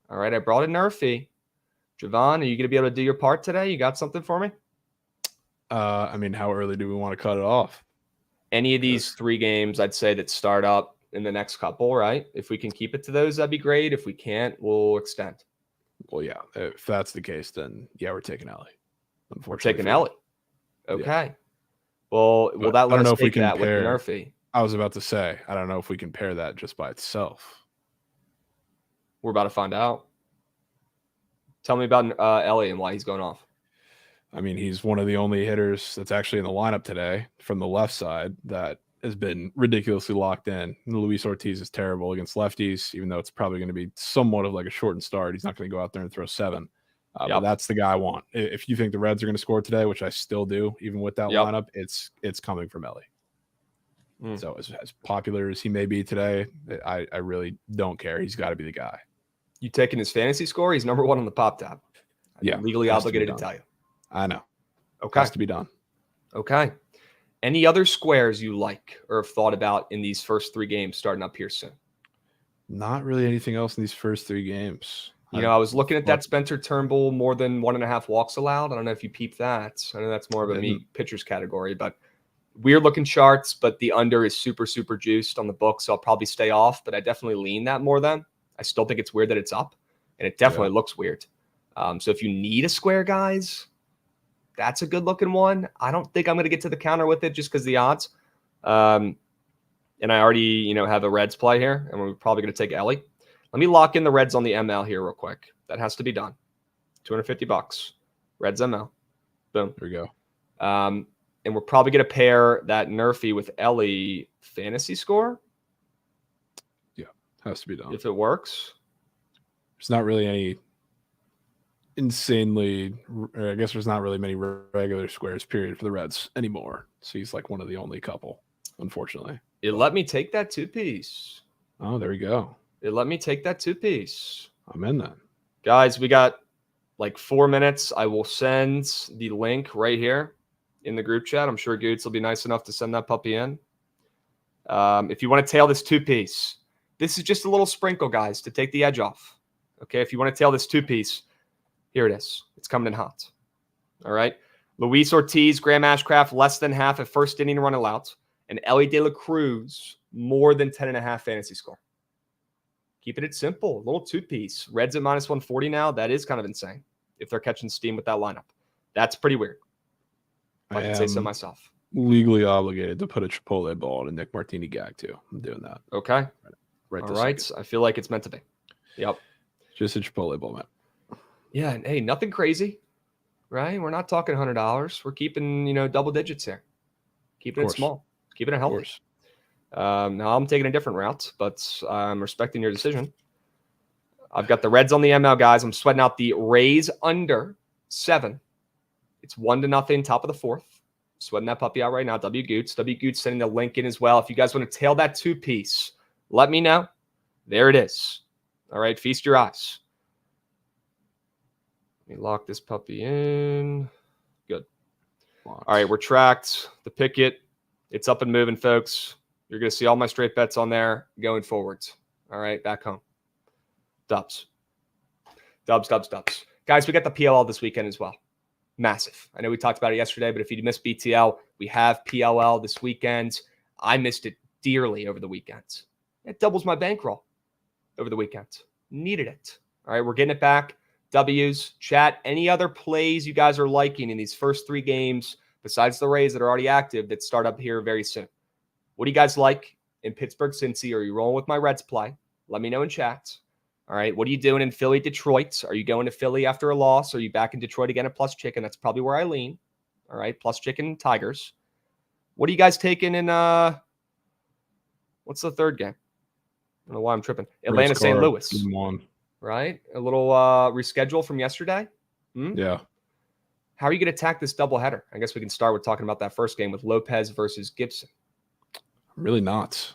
All right. I brought a Nerfy. Jovan, are you going to be able to do your part today? You got something for me? How early do we want to cut it off? Any of these 3 games, I'd say, that start up in the next couple, right? If we can keep it to those, that'd be great. If we can't, we'll extend. Well, yeah. If that's the case, then we're taking Ellie. We're taking Ellie. Okay. Yeah. Well, that let us take that with the Nerfy. I was about to say, I don't know if we can pair that just by itself. We're about to find out. Tell me about Ellie and why he's going off. He's one of the only hitters that's actually in the lineup today from the left side that has been ridiculously locked in. Luis Ortiz is terrible against lefties, even though it's probably going to be somewhat of like a shortened start. He's not going to go out there and throw 7. But that's the guy I want. If you think the Reds are going to score today, which I still do, even with that lineup, it's coming from Ellie. So as popular as he may be today, I really don't care. He's got to be the guy. You taking his fantasy score? He's number 1 on the pop tab. I'm legally obligated to tell you. I know. Okay. Has to be done. Okay. Any other squares you like or have thought about in these first 3 games starting up here soon? Not really anything else in these first 3 games. I was looking at that Spencer Turnbull more than 1.5 walks allowed. I don't know if you peeped that. I know that's more of a me pitchers category, but weird looking charts, but the under is super, super juiced on the book. So I'll probably stay off, but I definitely lean that more than. I still think it's weird that it's up, and it definitely looks weird. So if you need a square, guys, That's a good looking one. I don't think I'm going to get to the counter with it just because the odds. And I already, have a Reds play here, and we're probably going to take Ellie. Let me lock in the Reds on the ML here real quick. That has to be done. $250. Reds ML. Boom. There we go. And we're probably going to pair that Nerfy with Ellie fantasy score. Yeah, has to be done. If it works. There's not really any I guess there's not really many regular squares, period, for the Reds anymore. So he's like one of the only couple, unfortunately. It let me take that 2-piece. Oh, there we go. It let me take that 2-piece. I'm in that. Guys, we got like 4 minutes. I will send the link right here in the group chat. I'm sure Goots will be nice enough to send that puppy in. If you want to tail this 2-piece, this is just a little sprinkle, guys, to take the edge off. Okay, if you want to tail this 2-piece, here it is. It's coming in hot. All right. Luis Ortiz, Graham Ashcraft, less than half at first inning run allowed. And Ellie De La Cruz, more than 10.5 fantasy score. Keeping it simple. A little 2-piece. Reds at minus 140 now. That is kind of insane if they're catching steam with that lineup. That's pretty weird. If I can say so myself. Legally obligated to put a Chipotle ball in a Nick Martini gag, too. I'm doing that. Okay. Right. All right. I feel like it's meant to be. Yep. Just a Chipotle ball, man. Yeah, and hey, nothing crazy, right? We're not talking $100. We're keeping, double digits here. Keeping it small. Keeping it healthy. Now I'm taking a different route, but I'm respecting your decision. I've got the Reds on the ML, guys. I'm sweating out the Rays under 7. It's 1-0, top of the 4th. Sweating that puppy out right now. W Goots sending the link in as well. If you guys want to tail that 2-piece, let me know. There it is. All right, feast your eyes. Let me lock this puppy in. Good. All right, we're tracked. The Pickett, it's up and moving, folks. You're going to see all my straight bets on there going forwards. All right, back home. Dubs. Guys, we got the PLL this weekend as well. Massive. I know we talked about it yesterday, but if you missed BTL, we have PLL this weekend. I missed it dearly over the weekend. It doubles my bankroll over the weekend. Needed it. All right, we're getting it back. W's, chat, any other plays you guys are liking in these first 3 games besides the Rays that are already active that start up here very soon? What do you guys like in Pittsburgh, Cincy? Are you rolling with my Reds play? Let me know in chat. All right, what are you doing in Philly, Detroit? Are you going to Philly after a loss? Are you back in Detroit again at plus chicken? That's probably where I lean. All right, plus chicken, Tigers. What are you guys taking in, what's the third game? I don't know why I'm tripping. Atlanta, St. Louis. Right? A little reschedule from yesterday. Yeah. How are you going to attack this doubleheader? I guess we can start with talking about that first game with Lopez versus Gibson. Really not.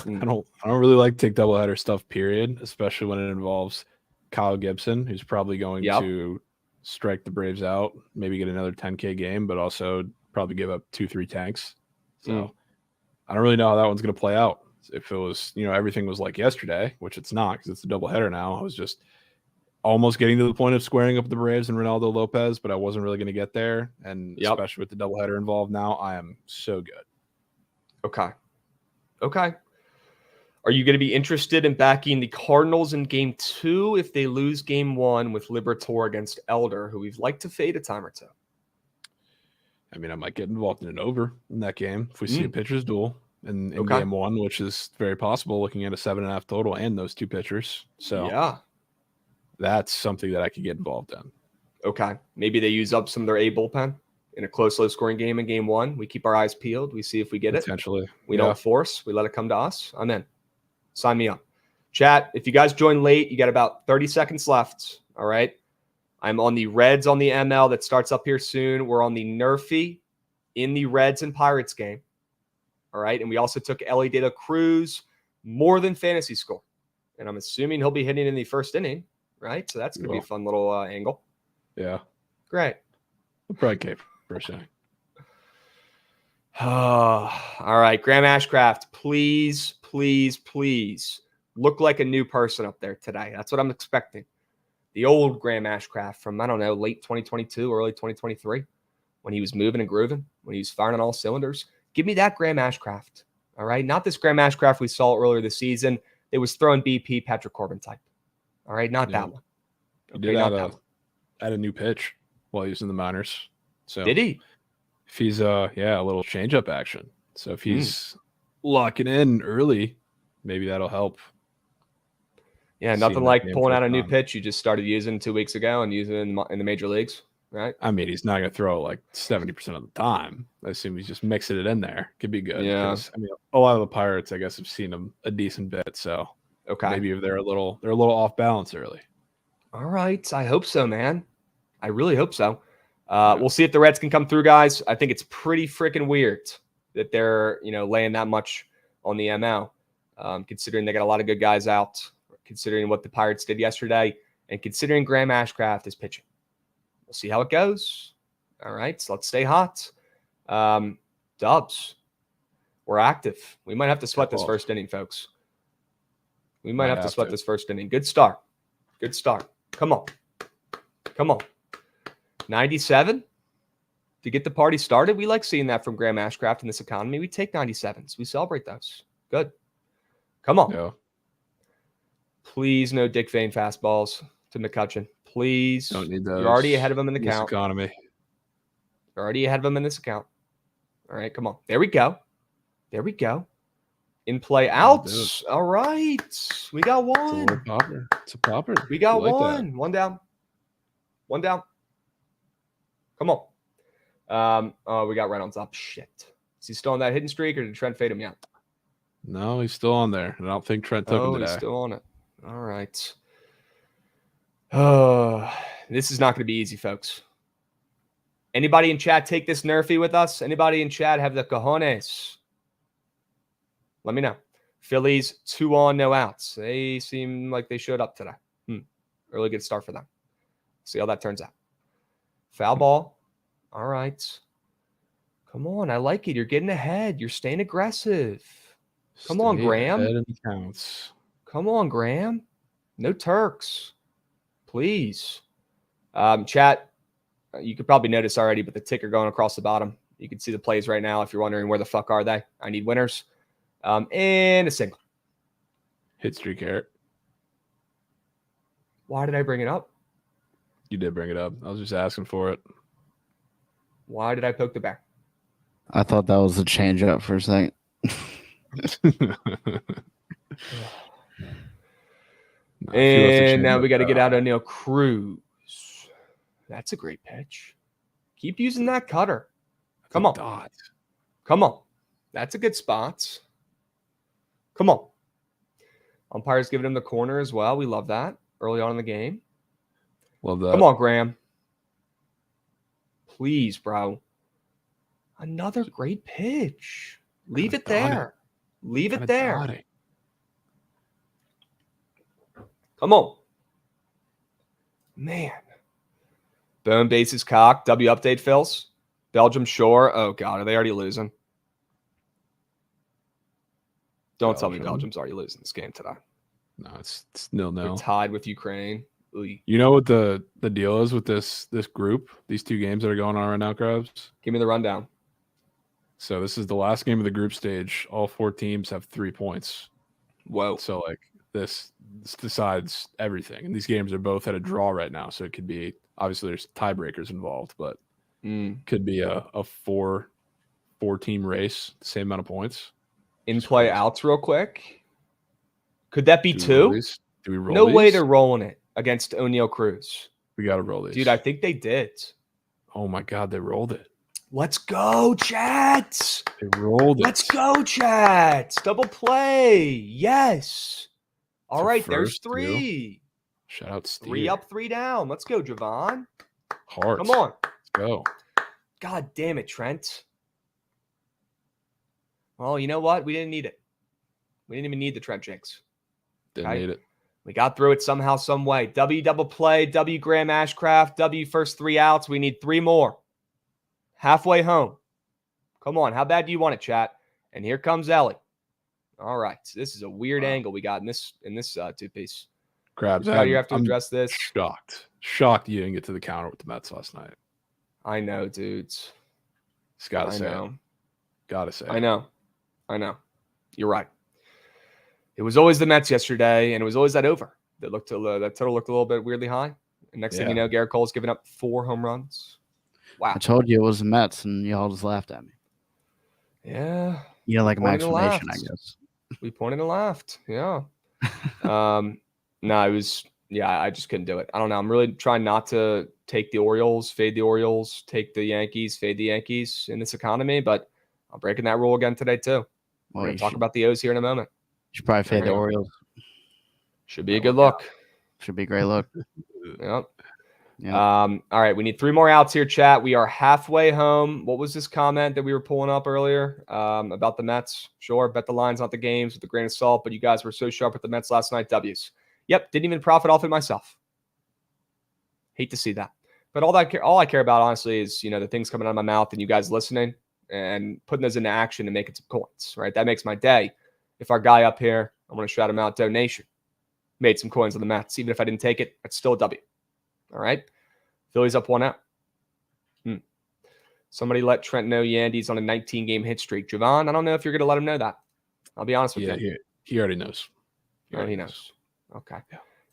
I don't really like to take doubleheader stuff, period, especially when it involves Kyle Gibson, who's probably going to strike the Braves out, maybe get another 10K game, but also probably give up 2-3 tanks. So I don't really know how that one's going to play out. If it was, everything was like yesterday, which it's not because it's a doubleheader now. I was just almost getting to the point of squaring up the Braves and Ronaldo Lopez, but I wasn't really going to get there. And especially with the doubleheader involved now, I am so good. Okay. Are you going to be interested in backing the Cardinals in game 2 if they lose game 1 with Liberatore against Elder, who we've liked to fade a time or two? I mean, I might get involved in an over in that game if we see a pitcher's duel in game 1, which is very possible looking at a 7.5 total and those 2 pitchers. So that's something that I could get involved in. Okay. Maybe they use up some of their A bullpen in a close, low-scoring game in game 1. We keep our eyes peeled. We see if we get it. Potentially. We don't force. We let it come to us. I'm in. Sign me up. Chat, if you guys join late, you got about 30 seconds left. All right. I'm on the Reds on the ML that starts up here soon. We're on the Nerfy in the Reds and Pirates game. All right. And we also took Ellie De La Cruz, more than fantasy score. And I'm assuming he'll be hitting in the first inning. Right. So that's going to be a fun little angle. Yeah. Great. We'll probably keep first inning. All right. Graham Ashcraft, please look like a new person up there today. That's what I'm expecting. The old Graham Ashcraft from, I don't know, late 2022, early 2023, when he was moving and grooving, when he was firing on all cylinders. Give me that Graham Ashcraft. All right. Not this Graham Ashcraft we saw earlier this season. It was throwing BP, Patrick Corbin type. All right. Not that one. He did add a new pitch while he was in the minors. So did he? If he's a little changeup action. So if he's locking in early, maybe that'll help. Yeah, nothing like pulling out a new pitch you just started using 2 weeks ago and using it in the major leagues, right? I mean, he's not going to throw like 70% of the time. I assume he's just mixing it in there. Could be good. Yeah. I mean, a lot of the Pirates, I guess, have seen him a decent bit. So maybe if they're a little off balance early. All right, I hope so, man. I really hope so. We'll see if the Reds can come through, guys. I think it's pretty freaking weird that they're laying that much on the ML, considering they got a lot of good guys out. Considering what the Pirates did yesterday, and considering Graham Ashcraft is pitching. We'll see how it goes. All right, so let's stay hot. Dubs, we're active. We might have to sweat this first inning, folks. We might have to sweat this first inning. Good start. Good start. Come on. Come on. 97 to get the party started. We like seeing that from Graham Ashcraft in this economy. We take 97s. We celebrate those. Good. Come on. Yeah. Please no Dick Vane fastballs to McCutchen. Please. Don't need those. You're already ahead of him in the this count. Economy. You're already ahead of him in this account. All right, come on. There we go. There we go. In play outs. All right. We got one. It's a popper. We got one. One down. One down. Come on. Oh, we got Reynolds up. Shit. Is he still on that hitting streak, or did Trent fade him yet? No, he's still on there. I don't think Trent took him today. He's still on it. All right. This is not going to be easy, folks. Anybody in chat take this nerfy with us? Anybody in chat have the cojones? Let me know. Phillies 2 on, no outs. They seem like they showed up today. Really good start for them. See how that turns out. Foul ball. All right. Come on. I like it. You're getting ahead. You're staying aggressive. Come on, Graham. Come on, Graham. No Turks. Please. Chat, you could probably notice already, but the ticker going across the bottom. You can see the plays right now if you're wondering where the fuck are they. I need winners. And a single. Hit streak, Eric. Why did I bring it up? You did bring it up. I was just asking for it. Why did I poke the bear? I thought that was a change up for a second. And now we got to get out O'Neal Cruz. That's a great pitch. Keep using that cutter. Come on. Dot. Come on. That's a good spot. Come on. Umpire's giving him the corner as well. We love that early on in the game. Love that. Come on, Graham. Please, bro. Another great pitch. Leave it there. Leave it there. Come on. Man. Bone bases cocked. W update, Phils. Belgium Shore. Oh, God. Are they already losing? Don't tell me Belgium's already losing this game today. No, it's 0-0. They're tied with Ukraine. Oy. You know what the deal is with this group? These 2 games that are going on right now, Krabs? Give me the rundown. So this is the last game of the group stage. All 4 teams have 3 points. Whoa. So like this decides everything. And these games are both at a draw right now. So it could be, obviously there's tiebreakers involved, but could be a 4-team race, the same amount of points. In play outs real quick. Could that be 2? Do we roll No these? way they're rolling it against O'Neal Cruz. We got to roll these. Dude, I think they did. Oh my God, they rolled it. Let's go, chat. They rolled it. Let's go, chat. Double play. Yes. All right, there's 3. Shout out Steve. 3 up, 3 down. Let's go, Jovan. Hearts. Come on. Let's go. God damn it, Trent. Well, you know what? We didn't need it. We didn't even need the Trent jinx. Didn't need it. We got through it somehow, some way. W double play, W Graham Ashcraft, W first 3 outs. We need 3 more. Halfway home. Come on. How bad do you want it, chat? And here comes Ellie. All right. So this is a weird angle we got in this 2-piece. Krabs, How you have to address this? Shocked you didn't get to the counter with the Mets last night. I know, dudes. Just gotta say. Gotta say. I know. You're right. It was always the Mets yesterday, and it was always that over. That total looked a little bit weirdly high. And next thing you know, Garrett Cole's giving up 4 home runs. Wow. I told you it was the Mets, and y'all just laughed at me. Yeah. You don't like my Pointed and explanation, I laughed. guess. We pointed and laughed. Yeah. No, it was, yeah, I just couldn't do it. I don't know. I'm really trying not to take the Orioles, fade the Orioles, take the Yankees, fade the Yankees in this economy, but I'm breaking that rule again today, too. We're going to talk about the O's here in a moment. You should probably fade the Orioles. Should be a good look. Should be a great look. Yep. Yeah. All right, we need 3 more outs here, chat. We are halfway home. What was this comment that we were pulling up earlier about the Mets? Sure, bet the lines, not the games, with a grain of salt, but you guys were so sharp with the Mets last night. W's. Yep, didn't even profit off it myself. Hate to see that. But all I care about, honestly, is the things coming out of my mouth and you guys listening and putting those into action and making some coins, right? That makes my day. If our guy up here, I want to shout him out, Donation, made some coins on the Mets. Even if I didn't take it, it's still a W. All right. Phillies up 1 out. Somebody let Trent know Yandy's on a 19-game hit streak. Jovan, I don't know if you're going to let him know that. I'll be honest with you. He already knows. He knows. Okay.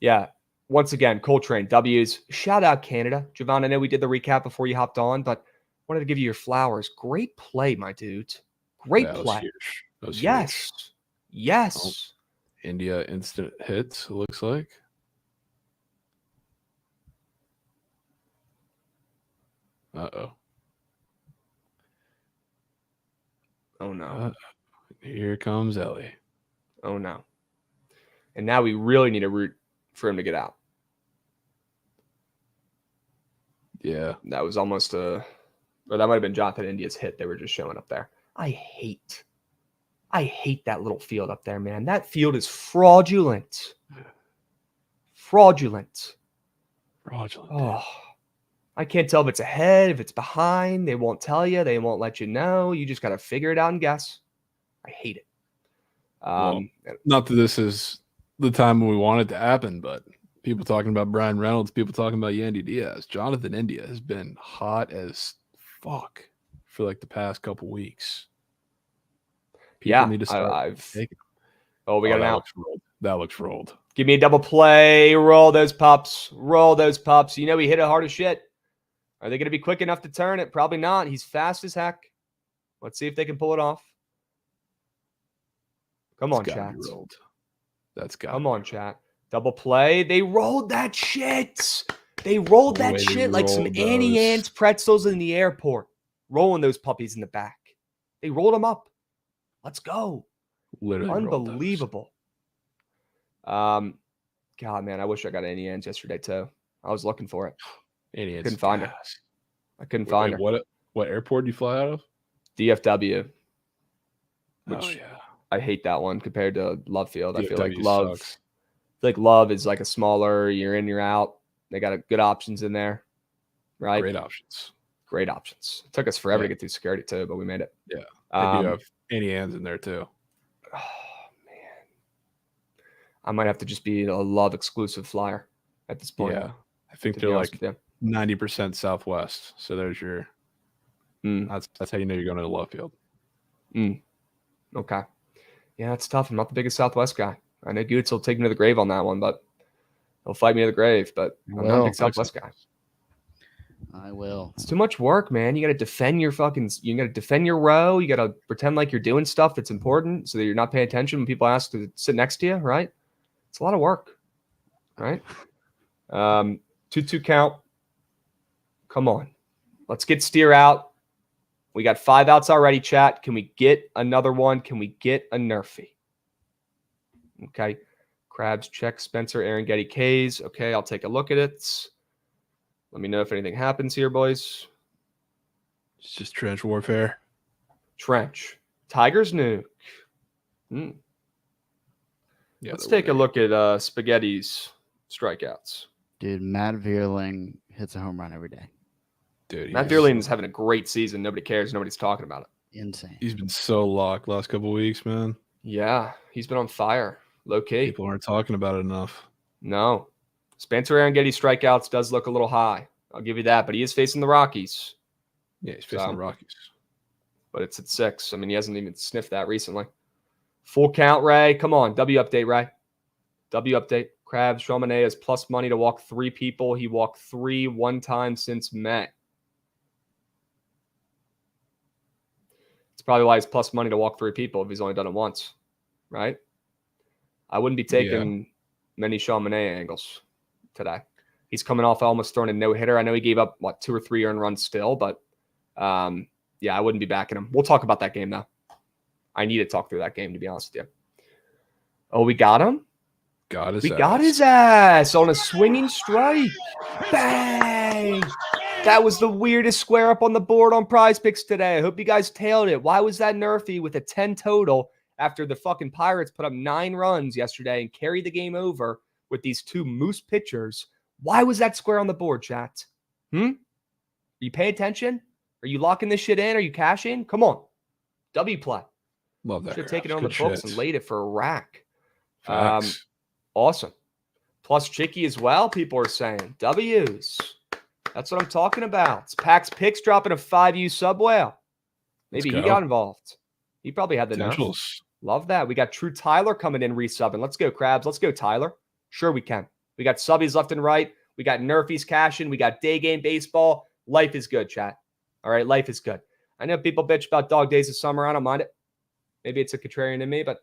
Yeah. Once again, Coltrane, W's. Shout out Canada. Jovan, I know we did the recap before you hopped on, but wanted to give you your flowers. Great play, my dude. Great play. That was yes. huge. Yes. Oh, India instant hits, it looks like. Uh-oh. Oh, no. Here comes Ellie. Oh, no. And now we really need to root for him to get out. Yeah. That was almost that might have been Jonathan India's hit. They were just showing up there. I hate that little field up there, man. That field is fraudulent. Fraudulent. Oh, I can't tell if it's ahead, if it's behind. They won't tell you. They won't let you know. You just got to figure it out and guess. I hate it. Not that this is the time when we want it to happen, but people talking about Brian Reynolds, people talking about Yandy Diaz. Jonathan India has been hot as fuck for like the past couple weeks. People need to start taking them. Oh, we got an out. That looks rolled. Give me a double play. Roll those pups. Roll those pups. He hit it hard as shit. Are they going to be quick enough to turn it? Probably not. He's fast as heck. Let's see if they can pull it off. Come on, chat. That's got. Come on, chat. Double play. They rolled that shit. They rolled that shit like some Annie Ann's pretzels in the airport. Rolling those puppies in the back. They rolled them up. Let's go. Literally unbelievable. God, man, I wish I got Annie Ann's yesterday too. I was looking for it. Annie Ann's couldn't find her. I couldn't find her. What airport do you fly out of? DFW. Which, yeah. I hate that one compared to Love Field. I feel like Love. Sucks. I feel like Love is like a smaller. You're in, you're out. They got good options in there, right? Great options. It took us forever to get through security too, but we made it. Yeah, I do have Annie Ann's in there too. Oh man, I might have to just be a Love exclusive flyer at this point. Yeah, I think they're like 90% Southwest. So there's your. That's how you know you're going to the Love Field. Okay. Yeah, it's tough. I'm not the biggest Southwest guy. I know Goots will take me to the grave on that one, but he'll fight me to the grave. But I'm not a big Southwest guy. I will. It's too much work, man. You got to defend your row. You got to pretend like you're doing stuff that's important so that you're not paying attention when people ask to sit next to you, right? It's a lot of work, right? 2-2 count. Come on. Let's get Steer out. We got 5 outs already, chat. Can we get another one? Can we get a Nerfy? Okay. Krabs, check Spencer, Aaron, Getty, K's. Okay, I'll take a look at it. Let me know if anything happens here, boys. It's just trench warfare. Trench. Tigers nuke. Yeah, let's take a look at Spaghetti's strikeouts. Dude, Matt Vierling hits a home run every day. Dude, Matt Vierling is having a great season. Nobody cares. Nobody's talking about it. Insane. He's been so locked last couple of weeks, man. Yeah, he's been on fire. Low key. People aren't talking about it enough. No. Spencer Aaron Getty strikeouts does look a little high. I'll give you that. But he is facing the Rockies. Yeah, he's facing the Rockies. But it's at 6. I mean, he hasn't even sniffed that recently. Full count, Ray. Come on. W update, Ray. W update. Krabs, Chamonix has plus money to walk 3 people. He walked 3 one time since May. It's probably why he's plus money to walk 3 people if he's only done it once, right? I wouldn't be taking many Sean Manaea angles today. He's coming off almost throwing a no-hitter. I know he gave up, 2 or 3 earned runs still, but I wouldn't be backing him. We'll talk about that game, though. I need to talk through that game, to be honest with you. Oh, we got him? Got his ass on a swinging strike. Bang! That was the weirdest square up on the board on Prize Picks today. I hope you guys tailed it. Why was that nerfy with a 10 total after the fucking Pirates put up 9 runs yesterday and carried the game over with these 2 moose pitchers? Why was that square on the board, chat? Are you paying attention? Are you locking this shit in? Are you cashing? Come on. W play. Love that. Should have taken it on the books and laid it for a rack. Awesome. Plus Chicky as well, people are saying. W's. That's what I'm talking about. Pax Picks dropping a 5U sub whale. Maybe he got involved. He probably had the nerves. Love that. We got True Tyler coming in resubbing. Let's go, Krabs. Let's go, Tyler. Sure we can. We got subbies left and right. We got nerfies cashing. We got day game baseball. Life is good, chat. All right, life is good. I know people bitch about dog days of summer. I don't mind it. Maybe it's a contrarian in me, but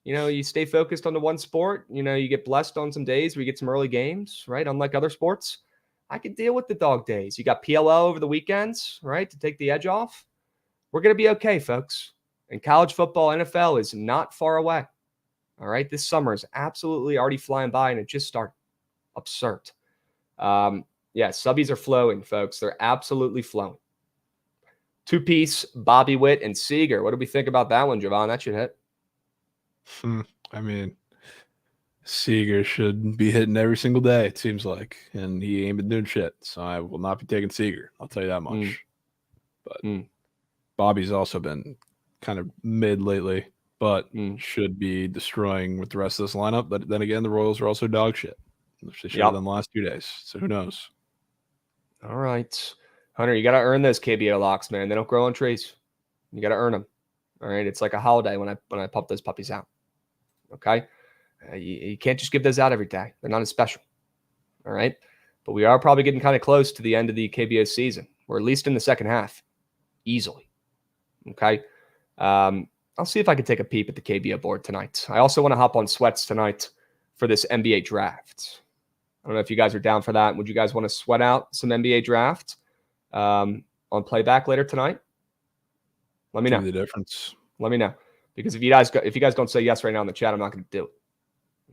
you stay focused on the one sport. You get blessed on some days where you get some early games, right? Unlike other sports, I can deal with the dog days. You got PLL over the weekends, right, to take the edge off. We're going to be okay, folks. And college football, NFL is not far away. All right, this summer is absolutely already flying by, and it just started. Absurd. Subbies are flowing, folks. They're absolutely flowing. 2-piece, Bobby Witt and Seager. What do we think about that one, Jovan? That should hit. I mean, Seager should be hitting every single day, it seems like. And he ain't been doing shit. So I will not be taking Seager. I'll tell you that much. But Bobby's also been kind of mid lately, but should be destroying with the rest of this lineup. But then again, the Royals are also dog shit. Which they showed them the last 2 days. So who knows? All right. Hunter, you got to earn those KBO locks, man. They don't grow on trees. You got to earn them. All right. It's like a holiday when I pump those puppies out. Okay. You can't just give those out every day. They're not as special. All right. But we are probably getting kind of close to the end of the KBO season. We're at least in the second half. Easily. Okay. I'll see if I can take a peep at the KBO board tonight. I also want to hop on sweats tonight for this NBA draft. I don't know if you guys are down for that. Would you guys want to sweat out some NBA draft on playback later tonight? Let me know. The difference. Let me know. Because if you guys don't say yes right now in the chat, I'm not going to do it.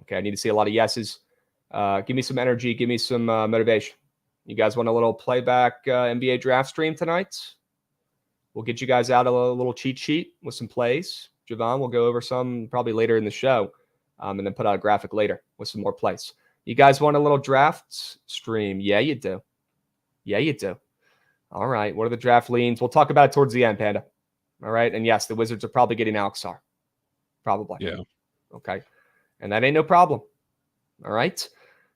Okay, I need to see a lot of yeses. Give me some energy. Give me some motivation. You guys want a little playback NBA draft stream tonight? We'll get you guys out a little cheat sheet with some plays. Jovan will go over some probably later in the show, and then put out a graphic later with some more plays. You guys want a little draft stream? Yeah, you do. Yeah, you do. All right. What are the draft leans? We'll talk about it towards the end, Panda. All right. And yes, the Wizards are probably getting Alexar. Probably. Yeah. Okay. And that ain't no problem. All right.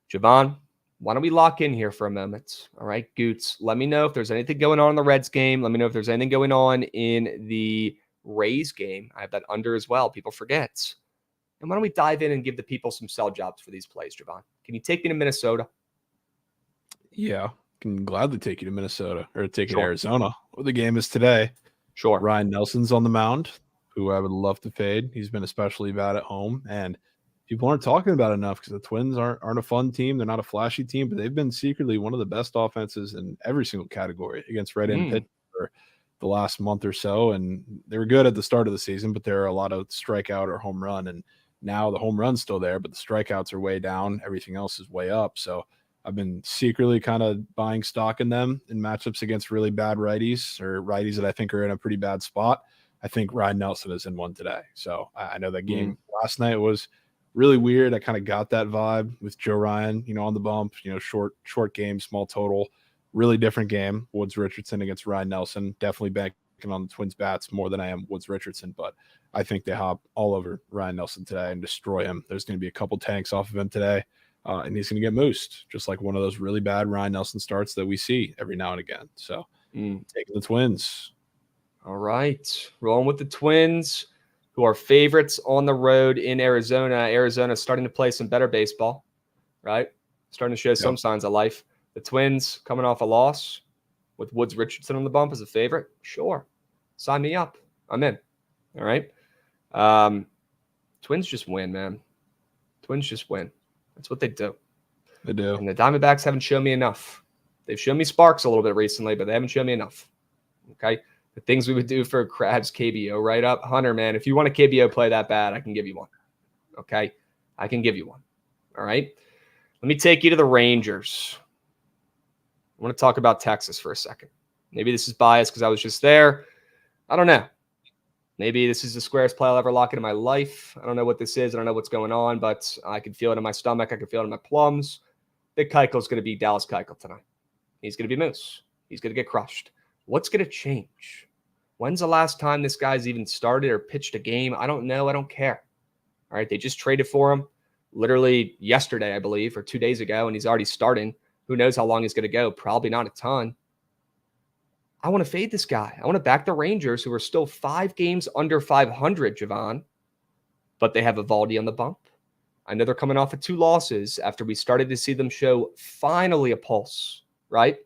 Jovan, why don't we lock in here for a moment? All right. Goots, let me know if there's anything going on in the Reds game. Let me know if there's anything going on in the Rays game. I have that under as well. People forget. And why don't we dive in and give the people some sell jobs for these plays, Jovan? Can you take me to Minnesota? Yeah, can gladly take you to Minnesota or take you to Arizona. Well, the game is today. Sure. Ryan Nelson's on the mound, who I would love to fade. He's been especially bad at home, and people aren't talking about it enough because the Twins aren't a fun team. They're not a flashy team, but they've been secretly one of the best offenses in every single category against right-handed pitchers for the last month or so. And they were good at the start of the season, but there are a lot of strikeout or home run, and now the home run's still there, but the strikeouts are way down. Everything else is way up. So I've been secretly kind of buying stock in them in matchups against really bad righties or righties that I think are in a pretty bad spot. I think Ryan Nelson is in one today. So I know that game last night was really weird. I kind of got that vibe with Joe Ryan, on the bump, short game, small total, really different game. Woods Richardson against Ryan Nelson. Definitely banking on the Twins bats more than I am Woods Richardson, but I think they hop all over Ryan Nelson today and destroy him. There's going to be a couple tanks off of him today, and he's going to get moosed, just like one of those really bad Ryan Nelson starts that we see every now and again. So taking the Twins. All right. Rolling with the Twins, who are favorites on the road in Arizona. Arizona's starting to play some better baseball, right? Starting to show some signs of life. The Twins coming off a loss with Woods Richardson on the bump as a favorite. Sure. Sign me up. I'm in. All right. Twins just win, man. Twins just win. That's what they do. They do. And the Diamondbacks haven't shown me enough. They've shown me sparks a little bit recently, but they haven't shown me enough. Okay. The things we would do for Krabs KBO right up. Hunter, man, if you want a KBO play that bad, I can give you one. Okay. I can give you one. All right. Let me take you to the Rangers. I want to talk about Texas for a second. Maybe this is biased because I was just there. I don't know. Maybe this is the squarest play I'll ever lock into my life. I don't know what this is. I don't know what's going on, but I can feel it in my stomach. I can feel it in my plums. Big Keuchel's going to be Dallas Keuchel tonight. He's going to be Moose. He's going to get crushed. What's going to change? When's the last time this guy's even started or pitched a game? I don't know. I don't care. All right. They just traded for him literally yesterday, I believe, or 2 days ago, and he's already starting. Who knows how long he's going to go? Probably not a ton. I want to fade this guy. I want to back the Rangers, who are still 5 games under 500, Jovan, but they have Eovaldi on the bump. I know they're coming off of 2 losses after we started to see them show finally a pulse, right?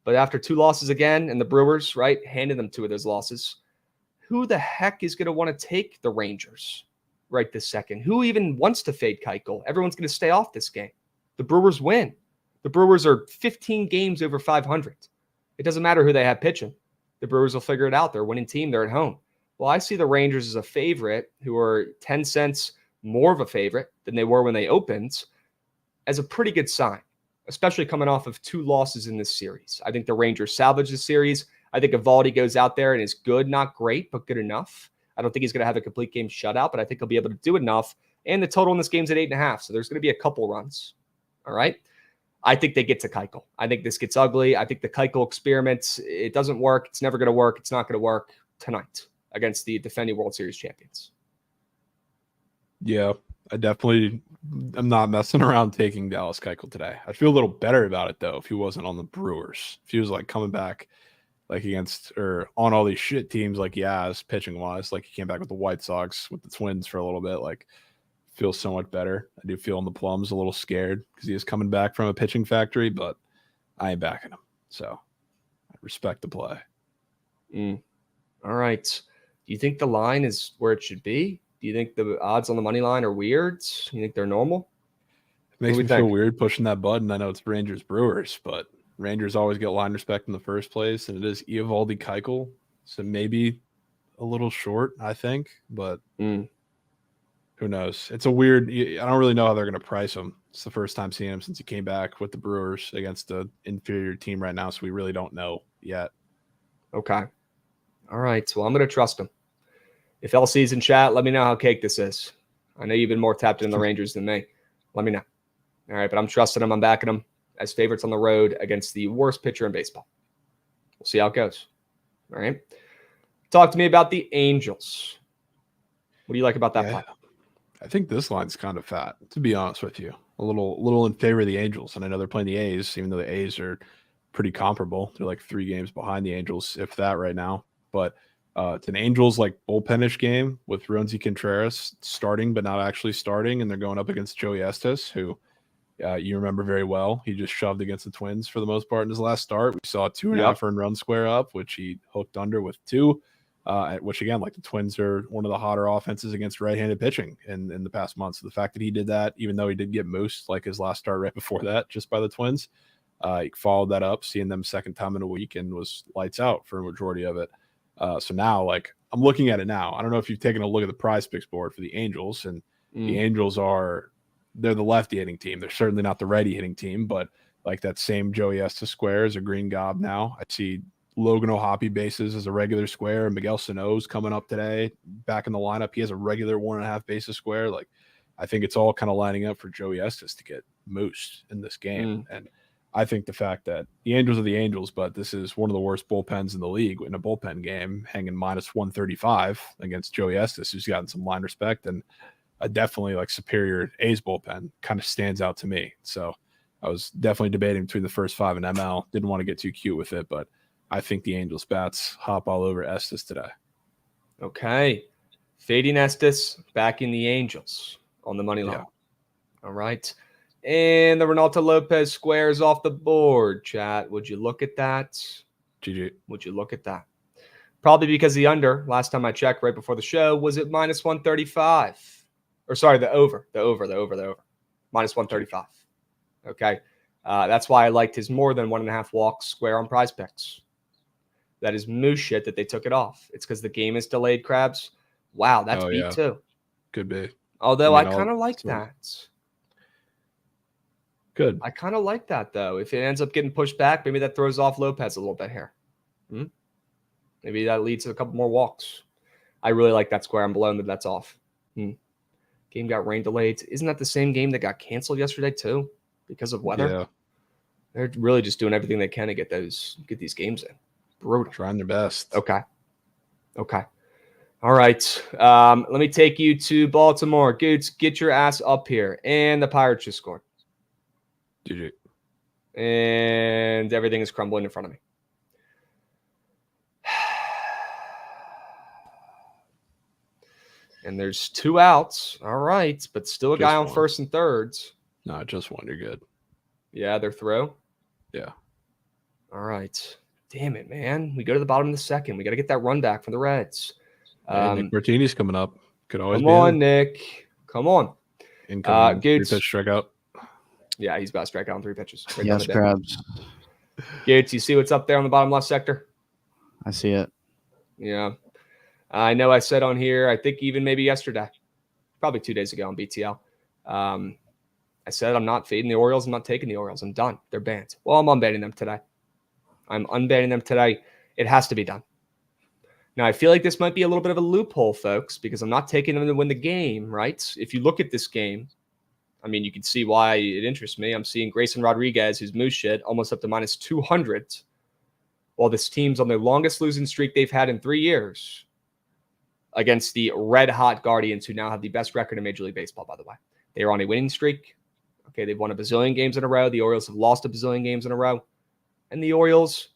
But after 2 losses again, and the Brewers, right, handed them 2 of those losses, who the heck is going to want to take the Rangers right this second? Who even wants to fade Keuchel? Everyone's going to stay off this game. The Brewers win. The Brewers are 15 games over 500. It doesn't matter who they have pitching. The Brewers will figure it out. They're a winning team. They're at home. Well, I see the Rangers as a favorite, who are 10 cents more of a favorite than they were when they opened, as a pretty good sign, especially coming off of 2 losses in this series. I think the Rangers salvage the series. I think Eovaldi goes out there and is good, not great, but good enough. I don't think he's going to have a complete game shutout, but I think he'll be able to do enough. And the total in this game's at 8.5, so there's going to be a couple runs. All right? I think they get to Keuchel. I think this gets ugly. I think the Keuchel experiment, it doesn't work. It's never going to work. It's not going to work tonight against the defending World Series champions. Yeah, I'm not messing around taking Dallas Keuchel today. I'd feel a little better about it, though, if he wasn't on the Brewers. If he was, like, coming back, like, against or on all these shit teams, like, pitching-wise. Like, he came back with the White Sox, with the Twins for a little bit, like, feels so much better. I do feel in the plums a little scared because he is coming back from a pitching factory, but I ain't backing him. So I respect the play. All right. Do you think the line is where it should be? Do you think the odds on the money line are weird? Do you think they're normal? It makes me feel weird pushing that button. I know it's Rangers Brewers, but Rangers always get line respect in the first place, and it is Eovaldi Keuchel. So maybe a little short, I think, but who knows? It's a weird – I don't really know how they're going to price him. It's the first time seeing him since he came back with the Brewers against the inferior team right now, so we really don't know yet. Okay. All right. Well, I'm going to trust him. If LC's in chat, let me know how cake this is. I know you've been more tapped in the Rangers than me. Let me know. All right, but I'm trusting them. I'm backing them as favorites on the road against the worst pitcher in baseball. We'll see how it goes. All right. Talk to me about the Angels. What do you like about that play? I think this line's kind of fat, to be honest with you. A little in favor of the Angels. And I know they're playing the A's, even though the A's are pretty comparable. They're like 3 games behind the Angels, if that right now. But it's an Angels like bullpenish game with Roansy Contreras starting but not actually starting, and they're going up against Joey Estes, who you remember very well. He just shoved against the Twins for the most part in his last start. We saw 2.5 earned run square up, which he hooked under with 2. Which again, like the Twins are one of the hotter offenses against right-handed pitching in the past months. So the fact that he did that, even though he did get moosed like his last start right before that, just by the Twins, he followed that up, seeing them second time in a week, and was lights out for a majority of it. So now, like, I'm looking at it now. I don't know if you've taken a look at the prize picks board for the Angels, and the Angels they're the lefty hitting team. They're certainly not the righty hitting team, but like that same Joey Estes square is a green gob now. I see Logan O'Hoppe bases as a regular square. Miguel Sano's coming up today, back in the lineup. He has a regular 1.5 bases square. Like, I think it's all kind of lining up for Joey Estes to get moosed in this game. And I think the fact that the Angels are the Angels, but this is one of the worst bullpens in the league in a bullpen game, hanging minus 135 against Joey Estes, who's gotten some line respect, and a definitely like superior A's bullpen kind of stands out to me. So I was definitely debating between the first 5 and ML. Didn't want to get too cute with it, but I think the Angels bats hop all over Estes today. Okay. Fading Estes, backing the Angels on the money line. All right. And the Renato Lopez squares off the board, chat. Would you look at that? GG. Would you look at that? Probably because the under, last time I checked right before the show, was at minus 135. Or sorry, the over. Minus 135. Okay. That's why I liked his more than 1.5 walks square on Prize Picks. That is moose shit that they took it off. It's because the game is delayed, Krabs. Wow, that's beat too. Could be. Although I kind of like that. Good. I kind of like that, though. If it ends up getting pushed back, maybe that throws off Lopez a little bit here. Maybe that leads to a couple more walks. I really like that square. I'm blown that that's off. Game got rain delayed. Isn't that the same game that got canceled yesterday, too? Because of weather? Yeah. They're really just doing everything they can to get these games in. Brutal. Trying their best. Okay. All right. Let me take you to Baltimore. Goots, get your ass up here. And the Pirates just scored. GG. And everything is crumbling in front of me. And there's 2 outs. All right. But still a guy on first and thirds. No, just one. You're good. Yeah, they're through. Yeah. All right. Damn it, man. We go to the bottom of the second. We got to get that run back from the Reds. Nick Martini's coming up. Could always come on, Nick. Come on. Incoming. Gates. 3-pitch strikeout. Yeah, he's about to strike out on 3 pitches. Right Yes, Krabs. Gates, you see what's up there on the bottom left sector? I see it. Yeah. I know I said on here, I think even maybe yesterday, probably 2 days ago on BTL, I said I'm not fading the Orioles. I'm not taking the Orioles. I'm done. They're banned. Well, I'm unbanning them today. It has to be done. Now, I feel like this might be a little bit of a loophole, folks, because I'm not taking them to win the game, right? If you look at this game, I mean, you can see why it interests me. I'm seeing Grayson Rodriguez, who's moose shit, almost up to minus 200, while this team's on their longest losing streak they've had in 3 years against the red-hot Guardians, who now have the best record in Major League Baseball, by the way. They are on a winning streak. Okay, they've won a bazillion games in a row. The Orioles have lost a bazillion games in a row. And the Orioles,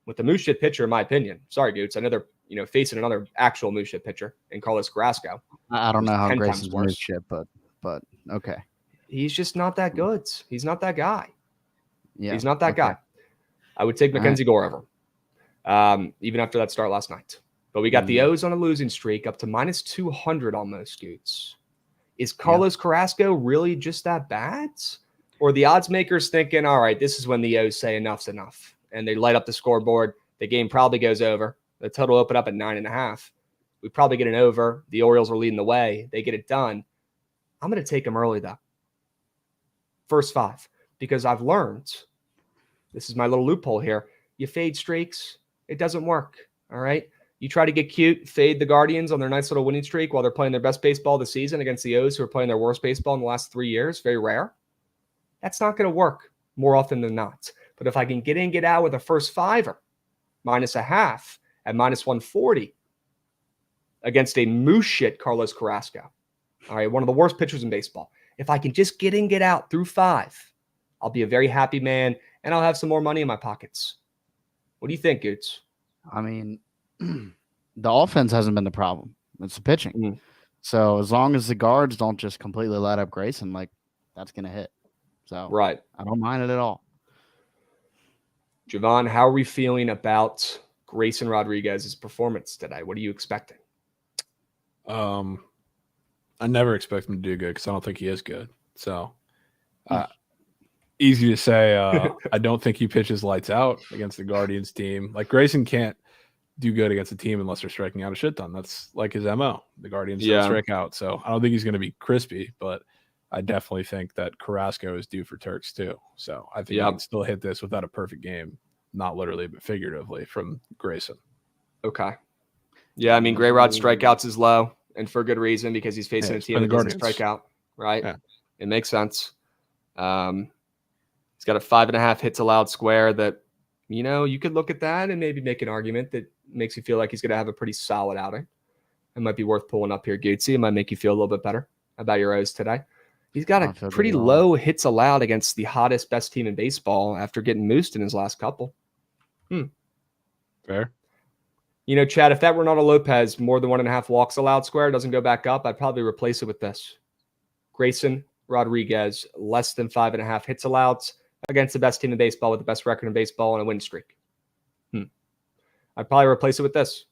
with the moose shit pitcher, in my opinion, sorry, dudes, I know they're facing another actual moose shit pitcher in Carlos Carrasco. I don't know how Grayson's moose shit, but okay. He's just not that good. He's not that guy. Yeah, he's not that guy. I would take Mackenzie Gore over, even after that start last night. But we got the O's on a losing streak up to minus 200 almost, Scoots. Is Carlos Carrasco really just that bad? Or the odds makers thinking, all right, this is when the O's say enough's enough. And they light up the scoreboard. The game probably goes over. The total open up at 9.5. We probably get an over. The Orioles are leading the way. They get it done. I'm going to take them early, though. First 5. Because I've learned, this is my little loophole here, you fade streaks, it doesn't work, all right? You try to get cute, fade the Guardians on their nice little winning streak while they're playing their best baseball of the season against the O's, who are playing their worst baseball in the last 3 years. Very rare. That's not going to work more often than not. But if I can get in, get out with a first 5er, minus a half at minus 140 against a moose shit Carlos Carrasco, all right, one of the worst pitchers in baseball. If I can just get in, get out through 5, I'll be a very happy man, and I'll have some more money in my pockets. What do you think, Goots? I mean, the offense hasn't been the problem. It's the pitching. So as long as the guards don't just completely light up Grayson, like, that's going to hit. So right, I don't mind it at all. Jovan, how are we feeling about Grayson Rodriguez's performance today? What are you expecting? I never expect him to do good because I don't think he is good. So easy to say. I don't think he pitches lights out against the Guardians team. Like, Grayson can't do good against a team unless they're striking out a shit ton. That's like his MO. The Guardians don't strike out. So I don't think he's going to be crispy, but I definitely think that Carrasco is due for Turks too. So I think he can still hit this without a perfect game, not literally, but figuratively, from Grayson. Okay. Yeah, I mean, Gray Rod strikeouts is low, and for good reason, because he's facing a team that doesn't strike out, right? Yeah. It makes sense. He's got a 5.5 hits allowed square that, you could look at that and maybe make an argument that makes you feel like he's going to have a pretty solid outing. It might be worth pulling up here, Gootsy. It might make you feel a little bit better about your O's today. He's got a pretty low hits allowed against the hottest, best team in baseball after getting moosed in his last couple. Fair. Chad, if that were not a Lopez, more than 1.5 walks allowed square doesn't go back up, I'd probably replace it with this. Grayson Rodriguez, less than 5.5 hits allowed against the best team in baseball with the best record in baseball and a win streak. I'd probably replace it with this.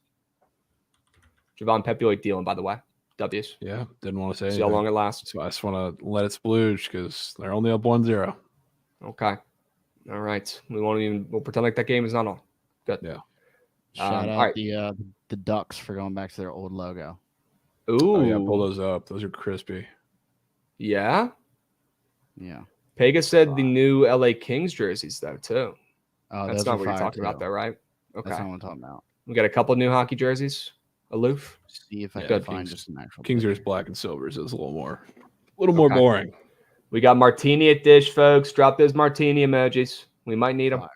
Jovan Pepiot dealing, by the way. W's. Yeah, didn't want to say anything. See how long it lasts. So I just want to let it splooge because they're only up 1-0. Okay. All right. We'll pretend like that game is not on. Good. Yeah. Shout out right. the Ducks for going back to their old logo. Ooh. Oh, yeah, pull those up. Those are crispy. Yeah. Yeah. Pega said the new LA Kings jerseys, though, too. Oh, that's not what you're talking about, though, right? Okay. That's not what I'm talking about. We got a couple new hockey jerseys. Aloof. See if I Yeah, can find just an actual. Kings are picture. just black and silver, so it's a little more boring. We got martini at dish, folks. Drop those martini emojis. We might need them. Fire.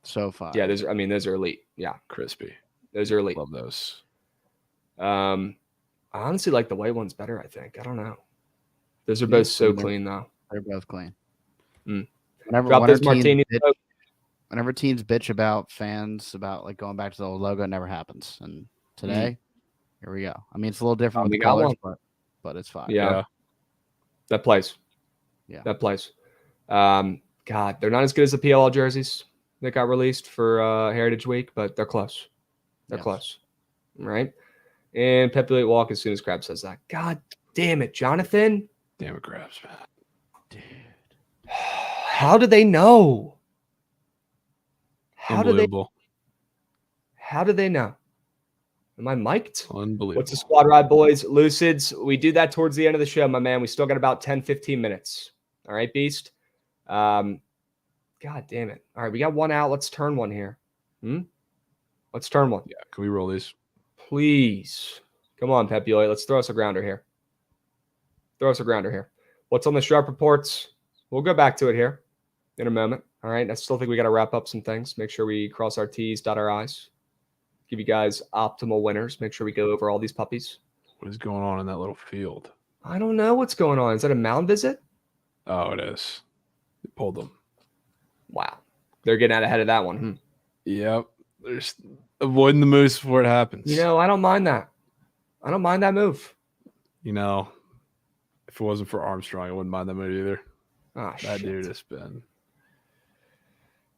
So far. Yeah, those are elite. Yeah, Crispy. those are elite. Love those. I honestly like the white ones better, I think. I don't know. Those are both so clean, though. They're both clean. Mm. Drop those martinis. Whenever teams bitch about fans about like going back to the old logo, it never happens. And today, here we go. I mean, it's a little different with the colors, but it's fine. Yeah. That plays. Yeah. That plays. God, they're not as good as the PLL jerseys that got released for Heritage Week, but they're close. They're close. Right? And Pepe walk as soon as Krabs says that. God damn it, Jonathan. Damn it, Krabs, man. Dude. How do they know? How do they know? Am I mic'd? Unbelievable. What's the squad ride, boys? Lucids. We do that towards the end of the show, my man. We still got about 10, 15 minutes. All right, Beast. God damn it. All right, we got one out. Let's turn one here. Let's turn one. Yeah, can we roll these? Please. Come on, Pepioli. Let's throw us a grounder here. What's on the sharp reports? We'll go back to it here in a moment. All right. I still think we got to wrap up some things. Make sure we cross our T's, dot our I's. Give you guys optimal winners. Make sure we go over all these puppies. What is going on in that little field? I don't know what's going on. Is that a mound visit? Oh, it is. They pulled them. Wow. They're getting out ahead of that one. Yep. They're just avoiding the moose before it happens. You know, I don't mind that. I don't mind that move. You know, if it wasn't for Armstrong, I wouldn't mind that move either. Oh, that shit. dude has been.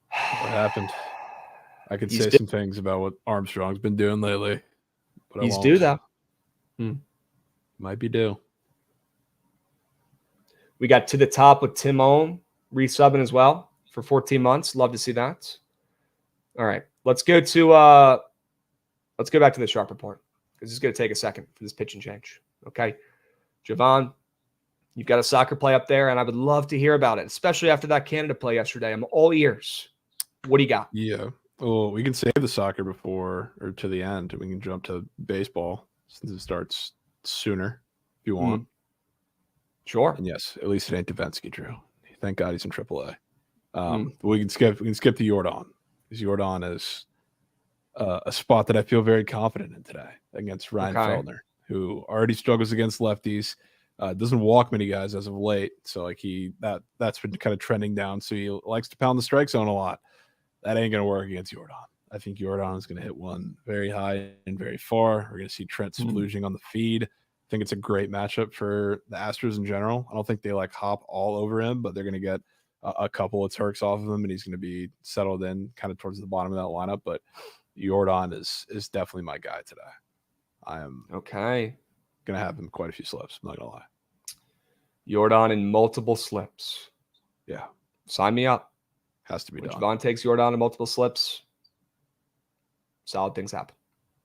What happened? I could say some things about what Armstrong's been doing lately. But he's due, though. Might be due. We got to the top with Tim Ohm resubbing as well for 14 months. Love to see that. All right. Let's go back to the sharp report because it's going to take a second for this pitch and change. Okay. Jovan, you've got a soccer play up there, and I would love to hear about it, especially after that Canada play yesterday. I'm all ears. What do you got? Yeah. Well, we can save the soccer before or to the end, and we can jump to baseball since it starts sooner if you want. Sure. And yes, at least it ain't Davinsky, Drew. Thank God he's in AAA. We can skip to Jordan. Because Jordan is a spot that I feel very confident in today against Ryan Feldner, who already struggles against lefties. Doesn't walk many guys as of late, so like that's been kind of trending down. So he likes to pound the strike zone a lot. That ain't gonna work against Jordan. I think Jordan is gonna hit one very high and very far. We're gonna see Trent splooging on the feed. I think it's a great matchup for the Astros in general. I don't think they like hop all over him, but they're gonna get a couple of Turks off of him, and he's gonna be settled in kind of towards the bottom of that lineup. But Jordan is definitely my guy today. I am gonna have him quite a few slips. I'm not gonna lie. Jordan in multiple slips. Yeah. Sign me up. Has to be done. Javon takes Jordan in multiple slips. Solid things happen.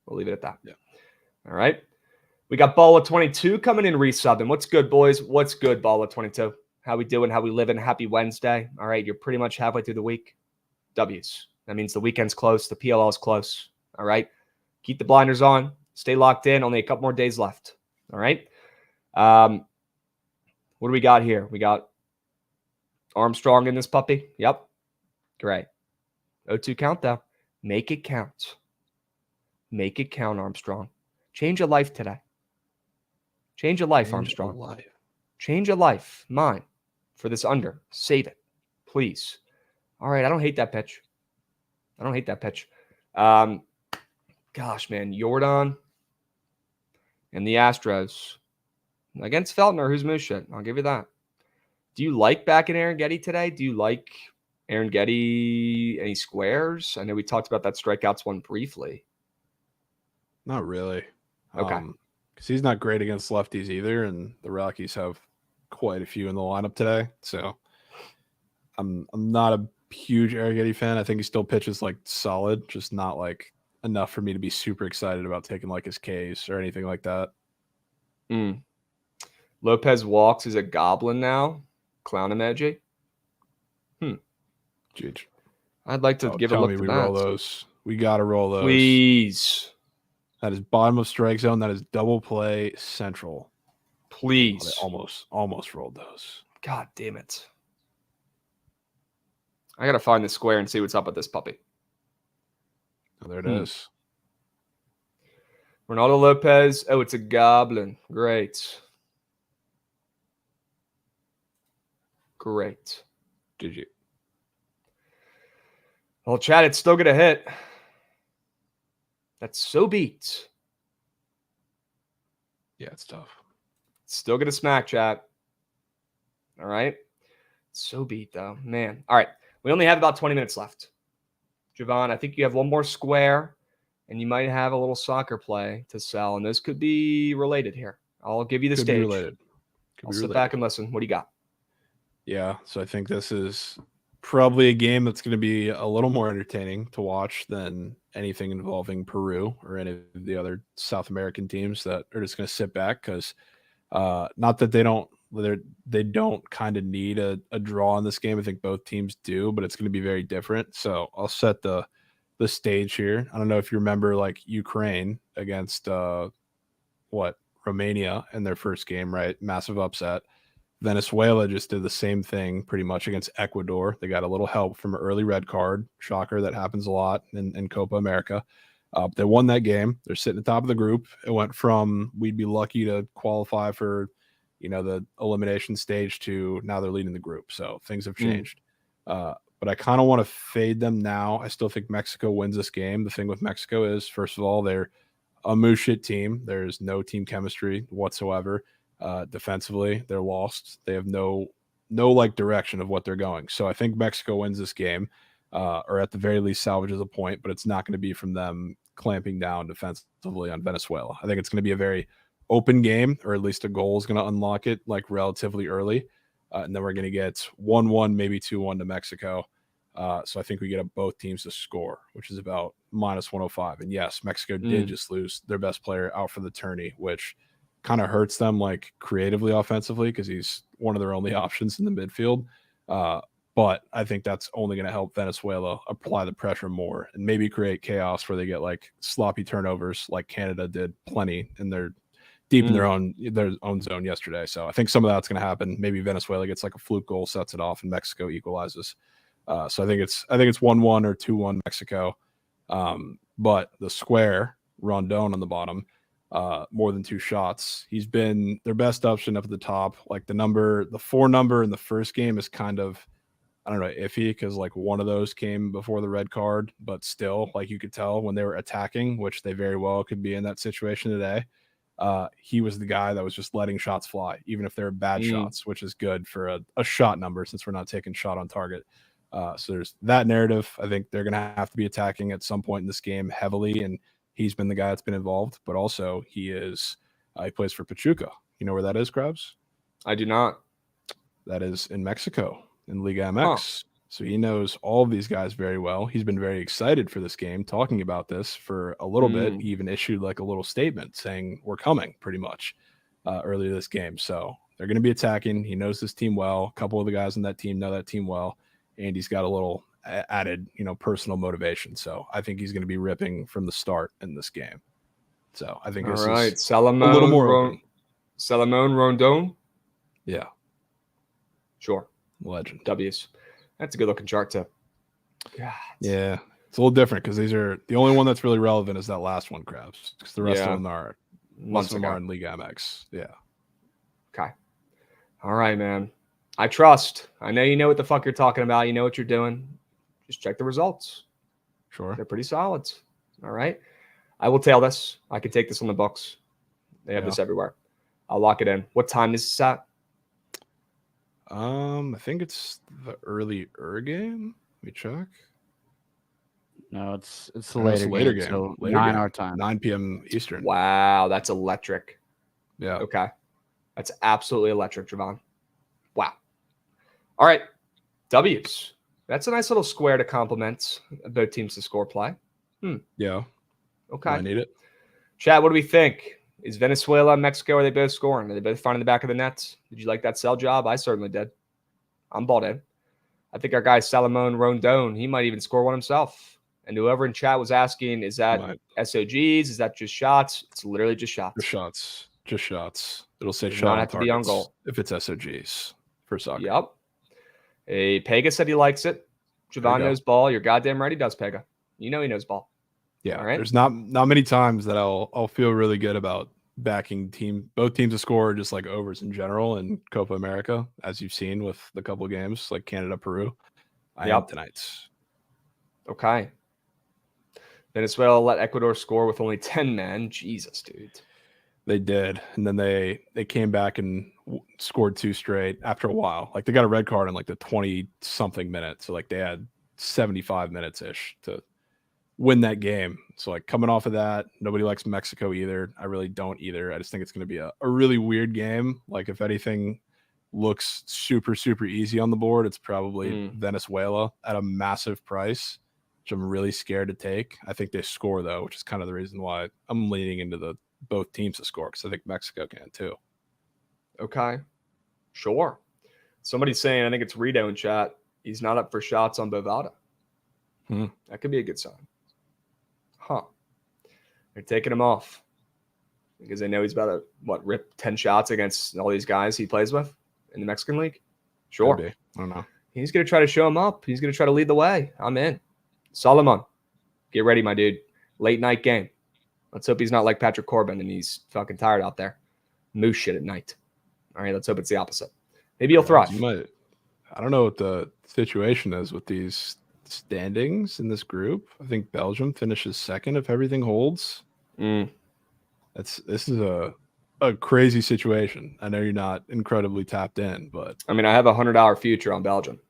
We'll leave it at that. Yeah. All right. We got Ball 22 coming in resubbing. What's good, boys? What's good, Ball 22? How we doing? How we living? Happy Wednesday. All right. You're pretty much halfway through the week. W's. That means the weekend's close. The PLL is close. All right. Keep the blinders on. Stay locked in. Only a couple more days left. All right. What do we got here? We got Armstrong in this puppy. Yep. Great. 0-2 count, though. Make it count. Make it count, Armstrong. Change a life today. Change a life, Armstrong. Change a life. Mine. For this under. Save it. Please. All right. I don't hate that pitch. Gosh, man. Jordan and the Astros. Against Feltner, who's moose shit. I'll give you that. Do you like backing Aaron Getty today? Do you like Aaron Getty any squares? I know we talked about that strikeouts one briefly. Not really. Okay. Because he's not great against lefties either, and the Rockies have quite a few in the lineup today. So I'm not a huge Arrighetti fan. I think he still pitches like solid, just not like enough for me to be super excited about taking like his Ks or anything like that. Lopez walks is a goblin now. Clown emoji. Jeez. I'd like to give a look to that. Roll those. We got to roll those. Please. That is bottom of strike zone. That is double play central. Please. Oh, almost rolled those. God damn it. I got to find the square and see what's up with this puppy. Oh, there it is. Ronaldo Lopez. Oh, it's a goblin. Great. Did you? Well, Chad, it's still going to hit. That's so beat. Yeah, it's tough. It's still going to smack, Chad. All right. So beat, though. Man. All right. We only have about 20 minutes left. Jovan, I think you have one more square, and you might have a little soccer play to sell, and those could be related here. I'll give you the stage. I'll sit back and listen. What do you got? Yeah, so I think this is probably a game that's going to be a little more entertaining to watch than anything involving Peru or any of the other South American teams that are just going to sit back because not that they don't kind of need a draw in this game. I think both teams do, but it's going to be very different. So I'll set the stage here. I don't know if you remember like Ukraine against Romania in their first game, right? Massive upset. Venezuela just did the same thing pretty much against Ecuador. They got a little help from an early red card. Shocker, that happens a lot in Copa America. They won that game. They're sitting at the top of the group. It went from we'd be lucky to qualify for, the elimination stage to now they're leading the group. So things have changed. But I kind of want to fade them now. I still think Mexico wins this game. The thing with Mexico is, first of all, they're a moo shit team. There's no team chemistry whatsoever. Defensively, they're lost. They have no like direction of what they're going. So I think Mexico wins this game, or at the very least salvages a point, but it's not going to be from them clamping down defensively on Venezuela. I think it's going to be a very open game, or at least a goal is going to unlock it like relatively early. And then we're going to get 1-1, maybe 2-1 to Mexico. So I think we get both teams to score, which is about -105. And yes, Mexico did just lose their best player out for the tourney, which kind of hurts them like creatively offensively because he's one of their only options in the midfield. But I think that's only going to help Venezuela apply the pressure more and maybe create chaos where they get like sloppy turnovers like Canada did plenty in their deep in their own zone yesterday. So I think some of that's going to happen. Maybe Venezuela gets like a fluke goal, sets it off, and Mexico equalizes. So I think it's 1-1 or 2-1 Mexico. But the square, Rondon on the bottom, more than 2 shots. He's been their best option up at the top. Like the 4 number in the first game is kind of, I don't know, iffy because like one of those came before the red card, but still, like you could tell when they were attacking, which they very well could be in that situation today. He was the guy that was just letting shots fly, even if they're bad shots, which is good for a shot number since we're not taking shot on target. So there's that narrative. I think they're going to have to be attacking at some point in this game heavily, and he's been the guy that's been involved, but also he plays for Pachuca. You know where that is, Krabs? I do not. That is in Mexico in Liga MX. So he knows all of these guys very well. He's been very excited for this game, talking about this for a little bit. He even issued like a little statement saying we're coming pretty much earlier this game. So they're going to be attacking. He knows this team well. A couple of the guys on that team know that team well. And he's got a little added, personal motivation. So I think he's going to be ripping from the start in this game. So I think this is Salomon, a little more Salomon Rondon. Yeah. Sure. Legend. W's. That's a good looking chart too. God. Yeah. It's a little different because these are the only one that's really relevant is that last one, Krabs. Because the rest of them are most of them are in Liga MX. Yeah. Okay. All right, man. I trust. I know you know what the fuck you're talking about. You know what you're doing. Just check the results. Sure. They're pretty solid. All right. I will tail this. I can take this on the books. They have this everywhere. I'll lock it in. What time is this at? I think it's the early game. Let me check. No, it's the later game. So later 9 game. our time. 9 p.m. Eastern. Wow, that's electric. Yeah. Okay. That's absolutely electric, Jovan. Wow. All right. W's. That's a nice little square to compliment both teams to score play. Yeah. Okay. I need it. Chad, what do we think? Is Venezuela and Mexico, are they both scoring? Are they both finding the back of the nets? Did you like that sell job? I certainly did. I'm bought in. I think our guy Salomon Rondon, he might even score one himself. And whoever in chat was asking, is that SOGs? Is that just shots? It's literally just shots. Just shots. It'll say shot on targets on goal if it's SOGs for soccer. Yep. Pega said he likes it. Jovan knows ball. You're goddamn right he does, Pega. You know he knows ball. Yeah. All right? There's not many times that I'll feel really good about backing both teams to score, just like overs in general in Copa America, as you've seen with the couple of games like Canada, Peru. I am tonight's. Okay. Venezuela let Ecuador score with only 10 men. Jesus, dude. They did. And then they came back and scored 2 straight after a while. Like they got a red card in like the 20-something minutes. So like they had 75 minutes-ish to win that game. So like coming off of that, nobody likes Mexico either. I really don't either. I just think it's going to be a really weird game. Like if anything looks super, super easy on the board, it's probably Venezuela at a massive price, which I'm really scared to take. I think they score though, which is kind of the reason why I'm leaning into both teams to score, because I think Mexico can too. Okay. Sure. Somebody's saying, I think it's Rito in chat, he's not up for shots on Bovada. That could be a good sign. Huh. They're taking him off because they know he's about to, rip 10 shots against all these guys he plays with in the Mexican League? Sure. I don't know. He's going to try to show him up. He's going to try to lead the way. I'm in. Solomon, get ready, my dude. Late night game. Let's hope he's not like Patrick Corbin and he's fucking tired out there. Moose shit at night. All right, let's hope it's the opposite. Maybe he'll thrive. I don't know what the situation is with these standings in this group. I think Belgium finishes second if everything holds. This is a crazy situation. I know you're not incredibly tapped in, but I mean, I have a $100 future on Belgium.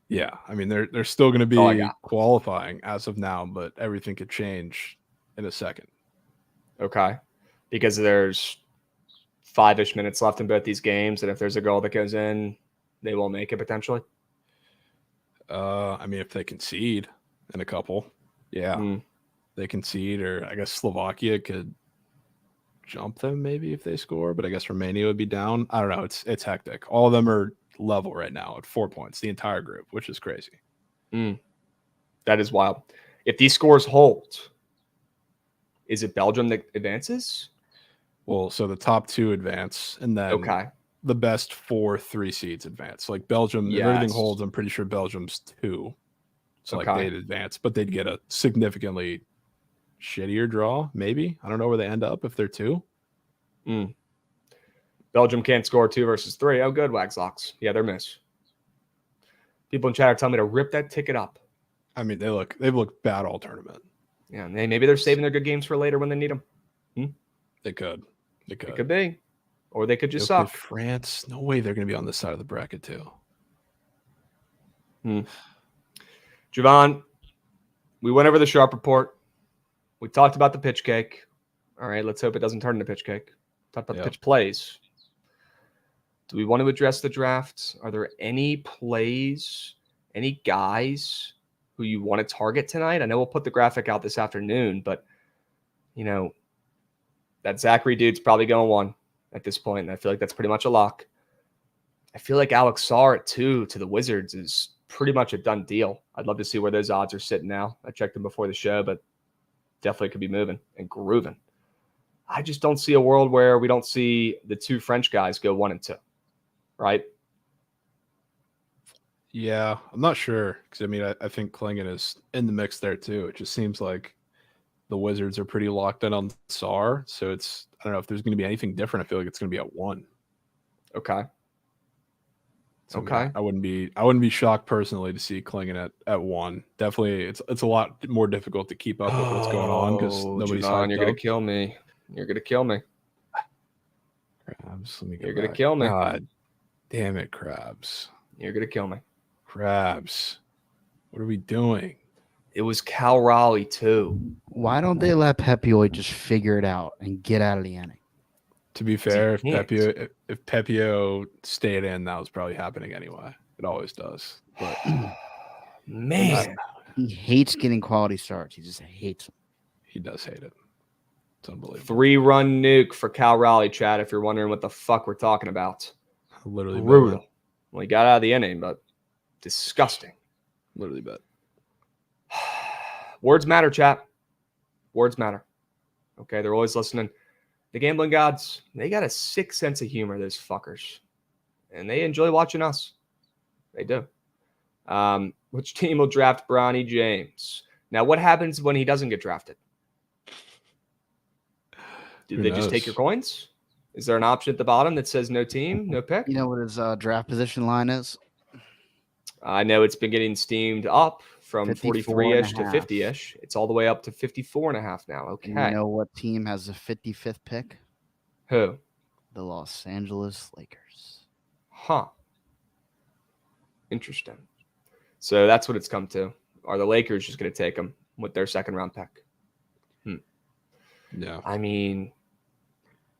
Yeah, I mean they're still going to be qualifying as of now, but everything could change in a second. Okay, because there's 5-ish minutes left in both these games, and if there's a goal that goes in, they will make it potentially. I mean, if they concede in a couple, they concede, or I guess Slovakia could jump them maybe if they score, but I guess Romania would be down. I don't know. It's hectic. All of them are level right now at 4 points, the entire group, which is crazy. That is wild. If these scores hold, is it Belgium that advances? Well, so the top 2 advance, and then the best 4 3 seeds advance. Like Belgium, if everything holds, I'm pretty sure Belgium's 2. So like they'd advance, but they'd get a significantly shittier draw, maybe. I don't know where they end up if they're 2. Belgium can't score 2 versus 3. Oh, good, Wagslocks. Yeah, they're miss. People in chat are telling me to rip that ticket up. I mean, they've looked bad all tournament. Yeah, maybe they're saving their good games for later when they need them. They could. It could be. Or they could just suck. France, no way they're going to be on this side of the bracket too. Jovan, we went over the Sharp report. We talked about the pitch cake. All right, let's hope it doesn't turn into pitch cake. Talked about the pitch plays. Do we want to address the draft? Are there any plays, any guys who you want to target tonight? I know we'll put the graphic out this afternoon, but, that Zachary dude's probably going 1 at this point, and I feel like that's pretty much a lock. I feel like Alex Sarr at 2 to the Wizards is pretty much a done deal. I'd love to see where those odds are sitting now. I checked them before the show, but definitely could be moving and grooving. I just don't see a world where we don't see the 2 French guys go 1 and 2, right? Yeah, I'm not sure, because I mean, I think Klingon is in the mix there too. It just seems like the Wizards are pretty locked in on Sarr, so I don't know if there's going to be anything different. I feel like it's going to be at 1. Okay. So I wouldn't be shocked personally to see Klingon at 1. Definitely, it's a lot more difficult to keep up with what's going on because nobody's on. You're gonna kill me. You're gonna kill me. Krabs, let me go. You're gonna kill me. God damn it, Krabs. You're gonna kill me. Krabs, what are we doing? It was Cal Raleigh too. Why don't they let Pepio just figure it out and get out of the inning? To be fair, if Pepio stayed in, that was probably happening anyway. It always does. But man, he hates getting quality starts. He just hates them. He does hate it. It's unbelievable. 3-run nuke for Cal Raleigh, Chad, if you're wondering what the fuck we're talking about. Literally brutal. Well, he got out of the inning, but disgusting. Literally bad. Words matter, chat. Words matter. Okay, they're always listening. The gambling gods, they got a sick sense of humor, those fuckers. And they enjoy watching us. They do. Which team will draft Bronny James? Now, what happens when he doesn't get drafted? Do they just take your coins? Is there an option at the bottom that says no team, no pick? You know what his draft position line is? I know it's been getting steamed up from 43-ish to 50-ish. It's all the way up to 54.5 now. Okay. And you know what team has the 55th pick? Who? The Los Angeles Lakers. Huh. Interesting. So that's what it's come to. Are the Lakers just going to take him with their second-round pick? Yeah. I mean,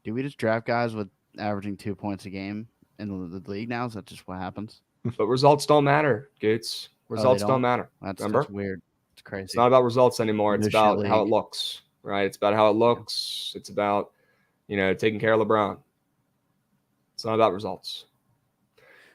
do we just draft guys with averaging 2 points a game in the league now? Is that just what happens? But results don't matter, Goots. Results don't matter. That's weird. It's crazy. It's not about results anymore. It's about how it looks, right? It's about how it looks. It's about, taking care of LeBron. It's not about results.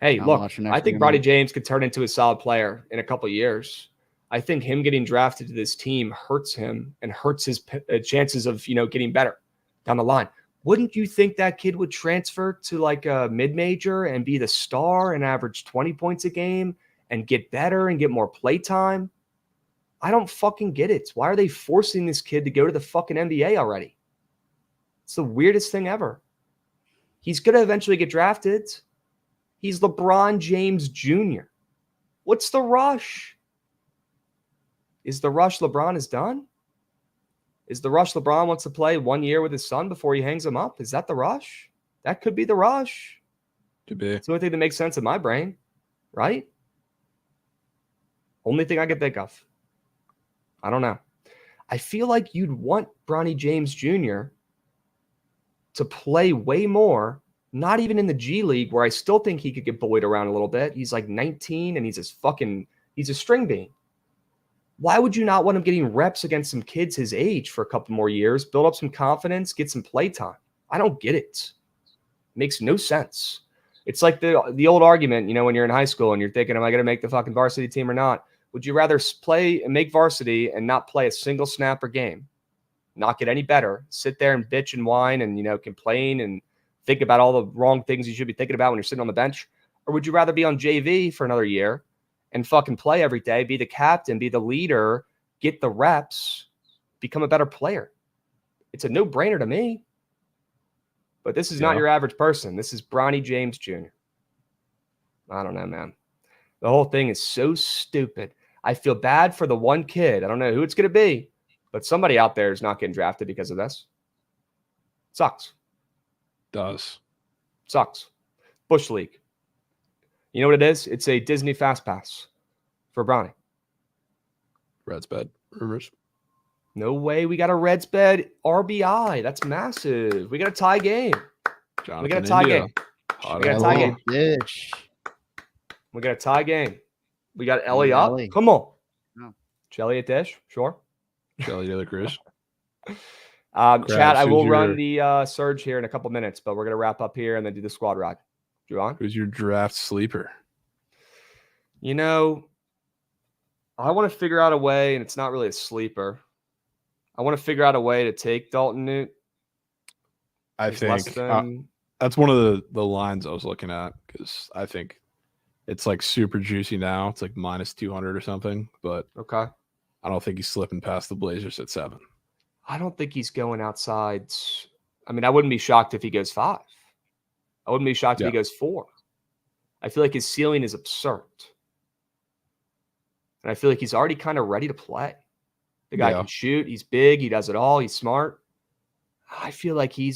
Hey, look, I think Bronny James could turn into a solid player in a couple of years. I think him getting drafted to this team hurts him and hurts his chances of, getting better down the line. Wouldn't you think that kid would transfer to like a mid-major and be the star and average 20 points a game and get better and get more play time? I don't fucking get it. Why are they forcing this kid to go to the fucking NBA already? It's the weirdest thing ever. He's going to eventually get drafted. He's LeBron James Jr. What's the rush? Is the rush LeBron is done? Is the rush LeBron wants to play 1 year with his son before he hangs him up? Is that the rush? That could be the rush. Could be. It's the only thing that makes sense in my brain, right? Only thing I can think of. I don't know. I feel like you'd want Bronny James Jr. to play way more, not even in the G League, where I still think he could get bullied around a little bit. He's like 19 and he's a string bean. Why would you not want him getting reps against some kids his age for a couple more years, build up some confidence, get some play time? I don't get it. It makes no sense. It's like the old argument, when you're in high school and you're thinking, am I going to make the fucking varsity team or not? Would you rather play and make varsity and not play a single snap or game, not get any better, sit there and bitch and whine and, complain and think about all the wrong things you should be thinking about when you're sitting on the bench? Or would you rather be on JV for another year and fucking play every day, be the captain, be the leader, get the reps, become a better player? It's a no-brainer to me. But this is not your average person. This is Bronny James Jr. I don't know, man. The whole thing is so stupid. I feel bad for the one kid. I don't know who it's going to be, but somebody out there is not getting drafted because of this. Sucks. Does. Sucks. Bush League. You know what it is? It's a Disney Fast Pass for Bronny. Reds bed. Rumors. No way. We got a Reds bed RBI. That's massive. We got a tie game. We got a tie game. We got a tie game. We got a tie game. We got Ellie up. Come on. No. Shelly at dish. Sure. Shelly de la Cruz. Chad, I will run the surge here in a couple minutes, but we're going to wrap up here and then do the squad ride. Jovan? Who's your draft sleeper? I want to figure out a way, and it's not really a sleeper. I want to figure out a way to take Dalton Newt. I think that's one of the lines I was looking at, because I think it's like super juicy now. It's like minus 200 or something, but okay. I don't think he's slipping past the Blazers at 7. I don't think he's going outside. I mean, I wouldn't be shocked if he goes 5. I wouldn't be shocked if he goes 4. I feel like his ceiling is absurd. And I feel like he's already kind of ready to play. The guy can shoot. He's big. He does it all. He's smart. I feel like you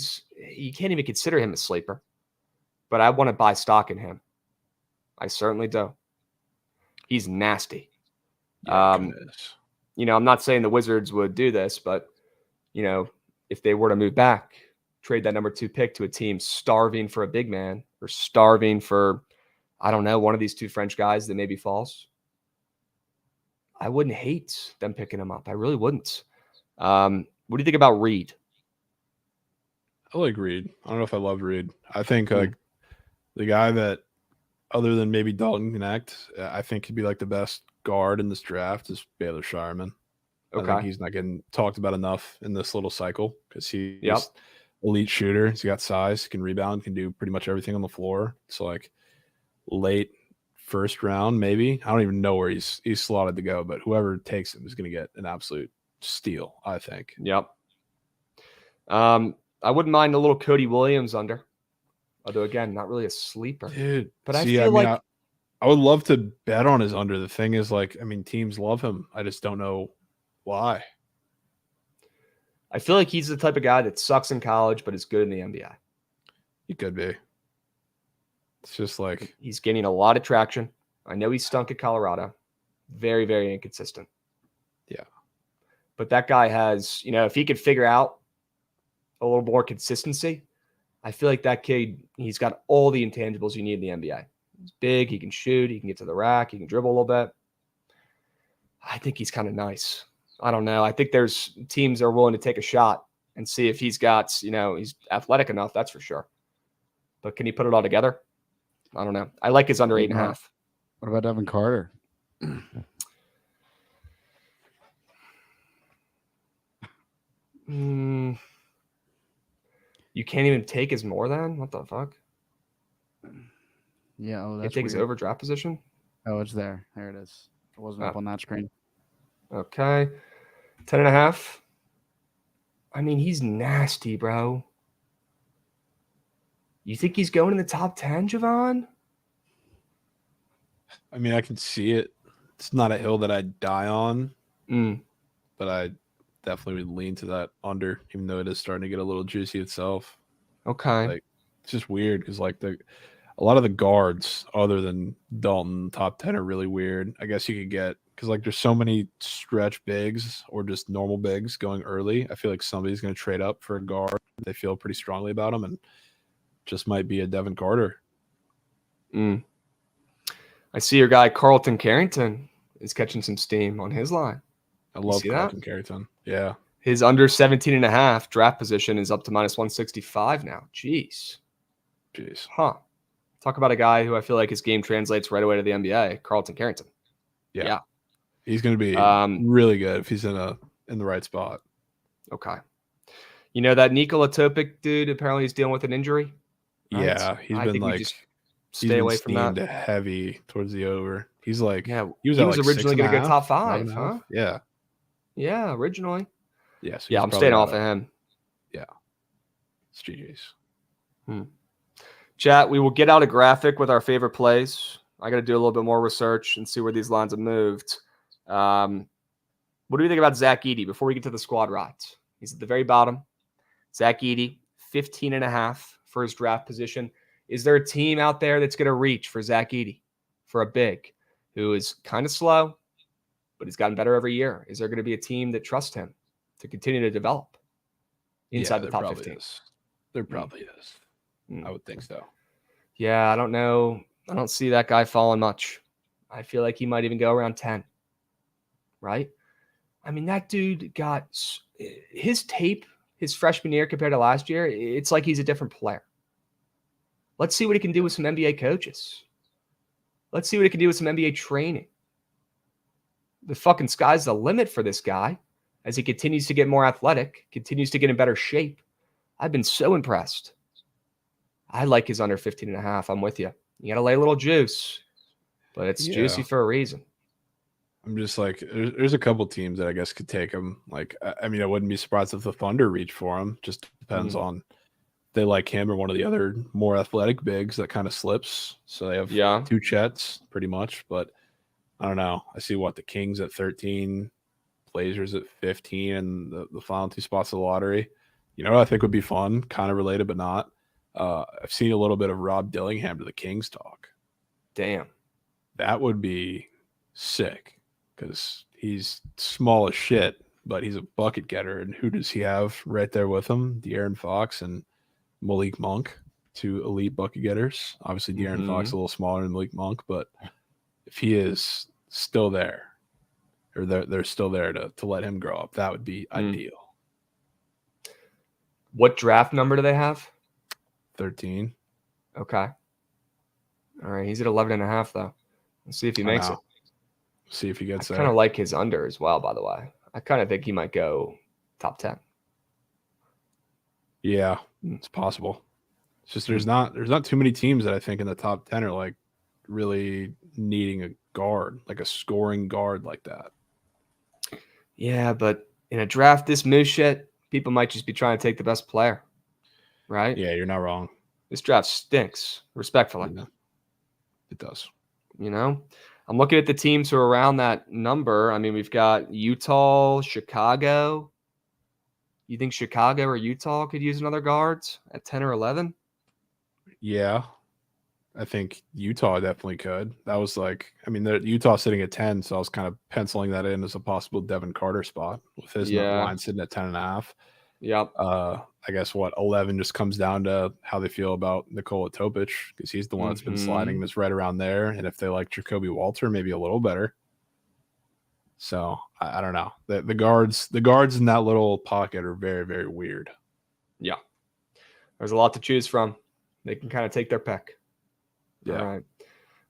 can't even consider him a sleeper. But I want to buy stock in him. I certainly do. He's nasty. I'm not saying the Wizards would do this, but, if they were to move back, trade that number 2 pick to a team starving for a big man or starving for, I don't know, one of these 2 French guys that maybe falls, I wouldn't hate them picking him up. I really wouldn't. What do you think about Reed? I like Reed. I don't know if I love Reed. I think like the guy that, other than maybe Dalton Connect, I think could be like the best guard in this draft is Baylor Shireman. Okay. I think he's not getting talked about enough in this little cycle because he's elite shooter. He's got size, can rebound, can do pretty much everything on the floor. So like late first round, maybe. I don't even know where he's slotted to go, but whoever takes him is going to get an absolute steal, I think. Yep. I wouldn't mind a little Cody Williams under. Although, again, not really a sleeper. Dude, but I feel like I would love to bet on his under. The thing is, like, I mean, teams love him. I just don't know why. I feel like he's the type of guy that sucks in college but is good in the NBA. He could be. It's just like he's gaining a lot of traction. I know he stunk at Colorado. Very, very inconsistent. Yeah. But that guy has, if he could figure out a little more consistency, I feel like that kid, he's got all the intangibles you need in the NBA. He's big, he can shoot, he can get to the rack, he can dribble a little bit. I think he's kind of nice. I don't know. I think there's teams that are willing to take a shot and see if he's got, he's athletic enough, that's for sure. But can he put it all together? I don't know. I like his under 8.5. What about Devin Carter? You can't even take his more than? What the fuck? Yeah, that's take his over draft position? Oh, it's there. There it is. It wasn't up on that screen. Okay. 10.5. I mean, he's nasty, bro. You think he's going in the top 10, Jovan? I mean, I can see it. It's not a hill that I'd die on, but I definitely would lean to that under, even though it is starting to get a little juicy itself. Okay. Like, it's just weird because like a lot of the guards other than Dalton top 10 are really weird. I guess you could get because like there's so many stretch bigs or just normal bigs going early. I feel like somebody's going to trade up for a guard. They feel pretty strongly about him and just might be a Devin Carter. I see your guy Carlton Carrington is catching some steam on his line. I love Carlton Carrington. Yeah. His under 17.5 draft position is up to minus 165 now. Jeez. Huh. Talk about a guy who I feel like his game translates right away to the NBA, Carlton Carrington. Yeah. He's going to be really good if he's in the right spot. Okay. That Nikola Topic dude, apparently he's dealing with an injury. Right? Yeah, he's been like stay away from that. Heavy towards the over. He's like he was originally going to go top 5, huh? Yeah. Yeah, originally. Yes. Yeah, I'm staying off of him. Yeah. It's GG's. Chat, we will get out a graphic with our favorite plays. I got to do a little bit more research and see where these lines have moved. What do you think about Zach Edey before we get to the squad rides? He's at the very bottom. Zach Edey, 15.5 for his draft position. Is there a team out there that's going to reach for Zach Edey, for a big, who is kind of slow, but he's gotten better every year? Is there going to be a team that trusts him to continue to develop inside the top 15? There probably is. I would think so. Yeah, I don't know. I don't see that guy falling much. I feel like he might even go around 10. Right? I mean, that dude got his tape, his freshman year compared to last year. It's like he's a different player. Let's see what he can do with some NBA coaches. Let's see what he can do with some NBA training. The fucking sky's the limit for this guy as he continues to get more athletic, continues to get in better shape. I've been so impressed. I like his under 15.5. I'm with you. You got to lay a little juice, but it's juicy for a reason. I'm just like, there's a couple teams that I guess could take him. Like, I mean, I wouldn't be surprised if the Thunder reach for him. Just depends on they like him or one of the other more athletic bigs that kind of slips. So they have 2 Chets pretty much, but I don't know. I see the Kings at 13, Blazers at 15, and the final 2 spots of the lottery. You know what I think would be fun, kind of related, but not. I've seen a little bit of Rob Dillingham to the Kings talk. Damn. That would be sick because he's small as shit, but he's a bucket getter. And who does he have right there with him? De'Aaron Fox and Malik Monk, 2 elite bucket getters. Obviously, De'Aaron Fox a little smaller than Malik Monk, but if he is still there, or they're still there to let him grow up, that would be ideal. What draft number do they have? 13. Okay. All right. He's at 11.5, though. Let's see if he makes it. See if he gets there. I kind of like his under as well, by the way. I kind of think he might go top 10. Yeah, it's possible. It's just there's not too many teams that I think in the top 10 are like really needing a guard, like a scoring guard like that. Yeah, but in a draft this moose shit, people might just be trying to take the best player, right? Yeah, you're not wrong. This draft stinks, respectfully. Yeah, it does. You know, I'm looking at the teams who are around that number. I mean, we've got Utah, Chicago. You think Chicago or Utah could use another guards at 10 or 11? Yeah, I think Utah definitely could. That was like, I mean, Utah sitting at 10, so I was kind of penciling that in as a possible Devin Carter spot with his line sitting at 10.5. Yep. I guess 11 just comes down to how they feel about Nikola Topic, because he's the one that's been sliding and is right around there. And if they like Jacoby Walter, maybe a little better. So I don't know. The guards in that little pocket are very, very weird. Yeah. There's a lot to choose from. They can kind of take their pick. Yeah. All right.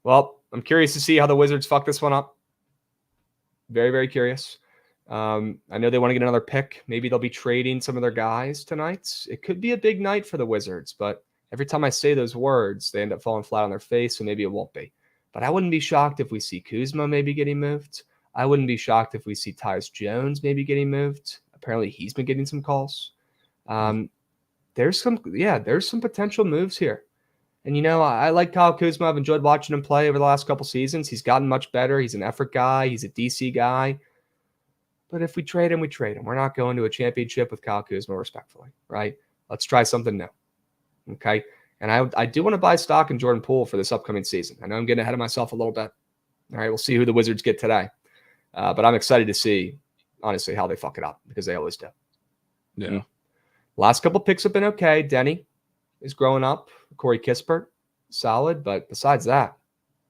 Well, I'm curious to see how the Wizards fuck this one up. Very, very curious. I know they want to get another pick. Maybe they'll be trading some of their guys tonight. It could be a big night for the Wizards, but every time I say those words, they end up falling flat on their face, so maybe it won't be. But I wouldn't be shocked if we see Kuzma maybe getting moved. I wouldn't be shocked if we see Tyus Jones maybe getting moved. Apparently, he's been getting some calls. There's some potential moves here. And, I like Kyle Kuzma. I've enjoyed watching him play over the last couple seasons. He's gotten much better. He's an effort guy. He's a DC guy. But if we trade him, we trade him. We're not going to a championship with Kyle Kuzma, respectfully, right? Let's try something new, okay? And I do want to buy stock in Jordan Poole for this upcoming season. I know I'm getting ahead of myself a little bit. All right, we'll see who the Wizards get today. But I'm excited to see, honestly, how they fuck it up, because they always do. Yeah. Last couple picks have been okay. Denny is growing up. Corey Kispert, solid. But besides that,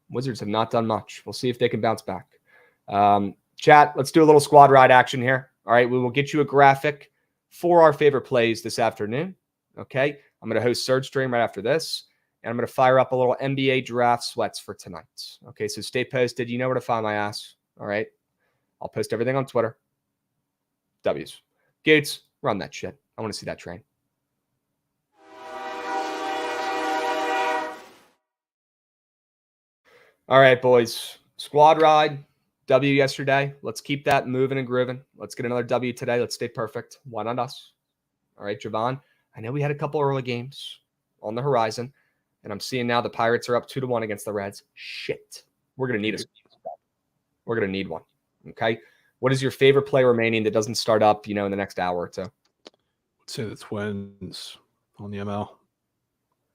Wizards have not done much. We'll see if they can bounce back. Chat, let's do a little squad ride action here. All right, we will get you a graphic for our favorite plays this afternoon. Okay, I'm going to host Surge Stream right after this, and I'm going to fire up a little NBA draft sweats for tonight. Okay, so stay posted. You know where to find my ass. All right, I'll post everything on Twitter. W's. Gates, run that shit. I want to see that train. All right, boys. Squad ride. W yesterday. Let's keep that moving and grooving. Let's get another W today. Let's stay perfect. Why not us? All right, Jovan. I know we had a couple early games on the horizon, and I'm seeing now the Pirates are up 2-1 against the Reds. Shit. We're going to need a squad. We're going to need one. Okay. What is your favorite play remaining that doesn't start up, in the next hour or two? I'd say the Twins on the ML.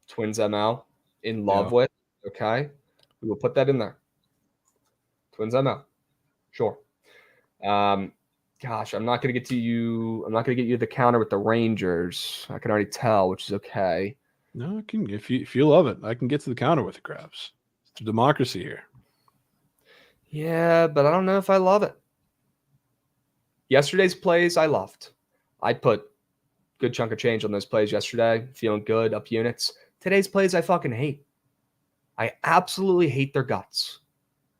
Twins ML. In love with. Okay. We will put that in there. Twins ML. Sure. Gosh, I'm not going to get to you. I'm not going to get you the counter with the Rangers. I can already tell, which is okay. No, I can. If you love it, I can get to the counter with the Krabs. It's a democracy here. Yeah, but I don't know if I love it. Yesterday's plays, I loved. I put a good chunk of change on those plays yesterday. Feeling good, up units. Today's plays, I fucking hate. I absolutely hate their guts.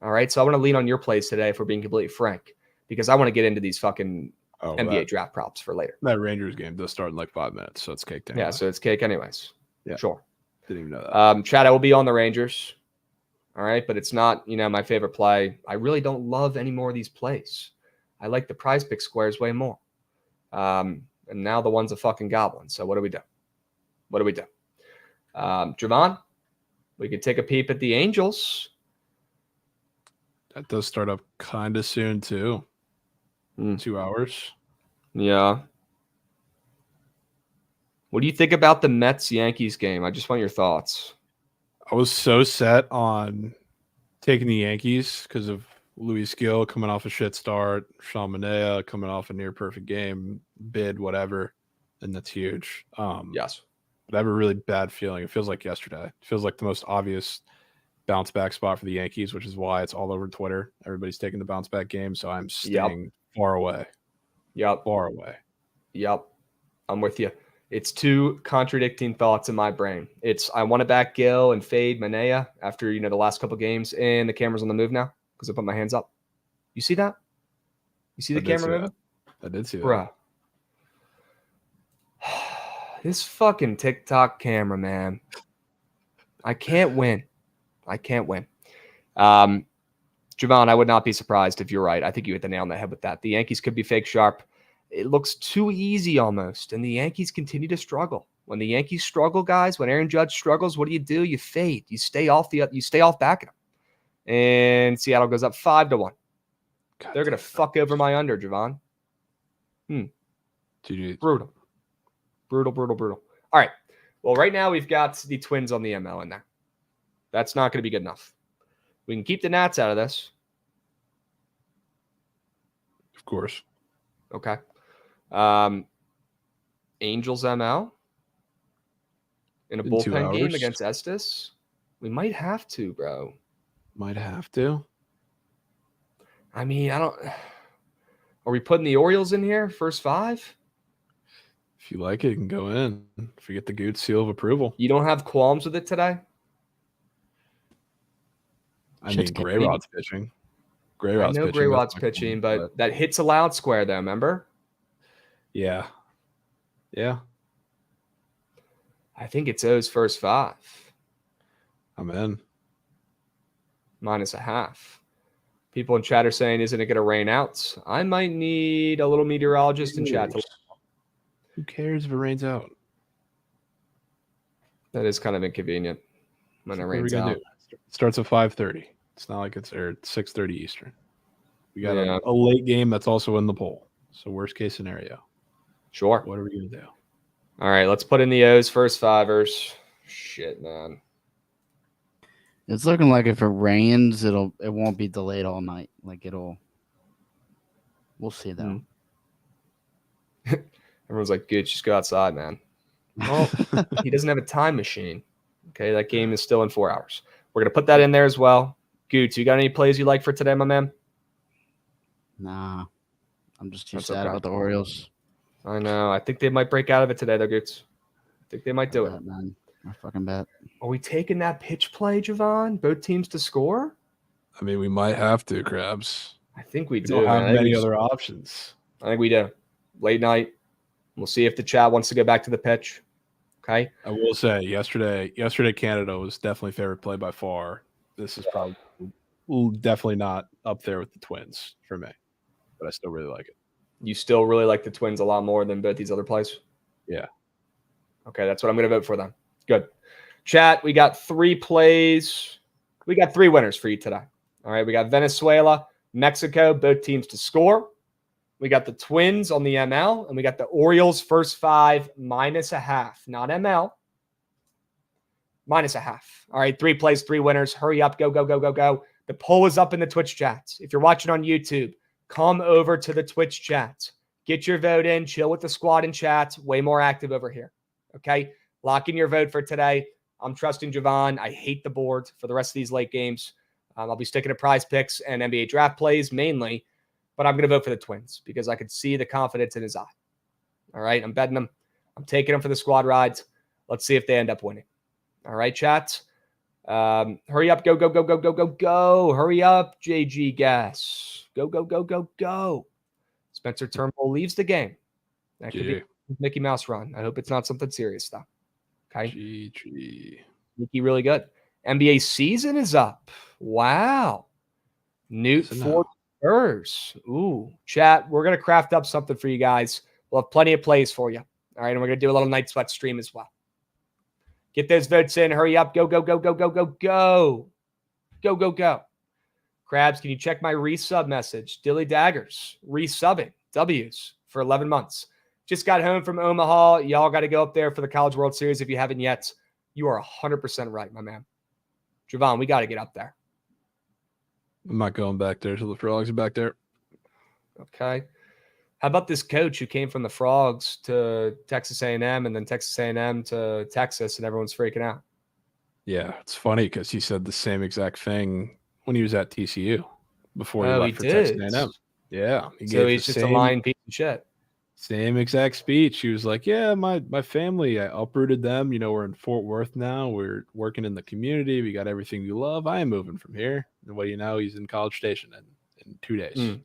All right, so I want to lean on your plays today, if we're being completely frank, because I want to get into these fucking NBA draft props for later. That Rangers game does start in like 5 minutes, so it's cake anyway. Yeah, so it's cake anyways. Yeah, sure. Didn't even know that. Chad, I will be on the Rangers. All right, but it's not, my favorite play. I really don't love any more of these plays. I like the prize pick squares way more. And now the one's a fucking goblin. So what do we do? Jovan, we could take a peep at the Angels. That does start up kind of soon, too. 2 hours. Yeah. What do you think about the Mets-Yankees game? I just want your thoughts. I was so set on taking the Yankees because of Luis Gil coming off a shit start. Sean Manaea coming off a near perfect game, bid, whatever. And that's huge. Yes. But I have a really bad feeling. It feels like yesterday. It feels like the most obvious bounce back spot for the Yankees, which is why it's all over Twitter. Everybody's taking the bounce back game. So I'm staying far away. Far away. Yep. I'm with you. It's two contradicting thoughts in my brain. It's I want to back Gil and fade Manaea after, the last couple games, and the camera's on the move now because I put my hands up. You see that? You see the camera moving? I did see that. Bruh. This fucking TikTok camera, man. I can't win. Jovan, I would not be surprised if you're right. I think you hit the nail on the head with that. The Yankees could be fake sharp. It looks too easy almost, and the Yankees continue to struggle. When the Yankees struggle, guys, when Aaron Judge struggles, what do? You fade. You stay off back of him. And Seattle goes up 5-1. They're gonna fuck over my under, Jovan. GG. Brutal. All right. Well, right now we've got the Twins on the ML in there. That's not going to be good enough. We can keep the Nats out of this. Of course. Okay. Angels ML in a bullpen game against Estes. We might have to, bro. Might have to. I mean, Are we putting the Orioles in here? First 5? If you like it, you can go in. If you get the good seal of approval. You don't have qualms with it today? I mean, Grayrod's pitching. Grayrod's pitching, but that hit's allowed square, though, remember? Yeah. I think it's O's first 5. I'm in. -0.5. People in chat are saying, isn't it going to rain out? I might need a little meteorologist in chat. Who cares if it rains out? That is kind of inconvenient when it rains out. It starts at 5:30. It's not like it's 6:30 Eastern. We got a late game that's also in the poll. So worst case scenario. Sure. What are we going to do? All right, let's put in the O's first 5ers. Shit, man. It's looking like if it rains, it won't be delayed all night. We'll see though. Everyone's like, good, just go outside, man. Well, he doesn't have a time machine. Okay, that game is still in 4 hours. We're going to put that in there as well. Goots, you got any plays you like for today, my man? Nah. I'm just too sad about the Orioles. I know. I think they might break out of it today, though, Goots. I think they might do it. Man. I fucking bet. Are we taking that pitch play, Jovan? Both teams to score? I mean, we might have to, Krabs. I think we do. We don't have many other options. I think we do. Late night. We'll see if the chat wants to go back to the pitch. Okay. I will say yesterday Canada was definitely favorite play by far. This is probably definitely not up there with the Twins for me, but I still really like it. You still really like the Twins a lot more than both these other plays? Yeah. Okay, that's what I'm going to vote for then. Good. Chat, we got 3 plays. We got 3 winners for you today. All right, we got Venezuela, Mexico, both teams to score. We got the Twins on the ML, and we got the Orioles first 5 -0.5, not ML. -0.5. All right, 3 plays, 3 winners. Hurry up. Go. The poll is up in the Twitch chats. If you're watching on YouTube, come over to the Twitch chats. Get your vote in. Chill with the squad in chats. Way more active over here. Okay? Lock in your vote for today. I'm trusting Jovan. I hate the board for the rest of these late games. I'll be sticking to prize picks and NBA draft plays mainly. But I'm going to vote for the Twins because I could see the confidence in his eye. All right, I'm betting them. I'm taking them for the squad rides. Let's see if they end up winning. All right, chat. Hurry up. Go. Hurry up, JG Gas. Go. Spencer Turnbull leaves the game. That could be a Mickey Mouse run. I hope it's not something serious, though. Okay. GG. Mickey, really good. NBA season is up. Wow. Newt Ford. Ooh, chat. We're going to craft up something for you guys. We'll have plenty of plays for you. All right. And we're going to do a little Night Sweat stream as well. Get those votes in. Hurry up. Go. Krabs, can you check my resub message? Dilly Daggers, resubbing W's for 11 months. Just got home from Omaha. Y'all got to go up there for the College World Series if you haven't yet. You are 100% right, my man. Jovan, we got to get up there. I'm not going back there till the Frogs are back there. Okay. How about this coach who came from the Frogs to Texas A&M and then Texas A&M to Texas, and everyone's freaking out? Yeah, it's funny because he said the same exact thing when he was at TCU before he left for did. Texas A&M. Yeah, So he's just a lying piece of shit. Same exact speech. He was like, yeah, my family, I uprooted them. You know, we're in Fort Worth now. We're working in the community. We got everything we love. I am moving from here. And what do you know? He's in College Station in 2 days.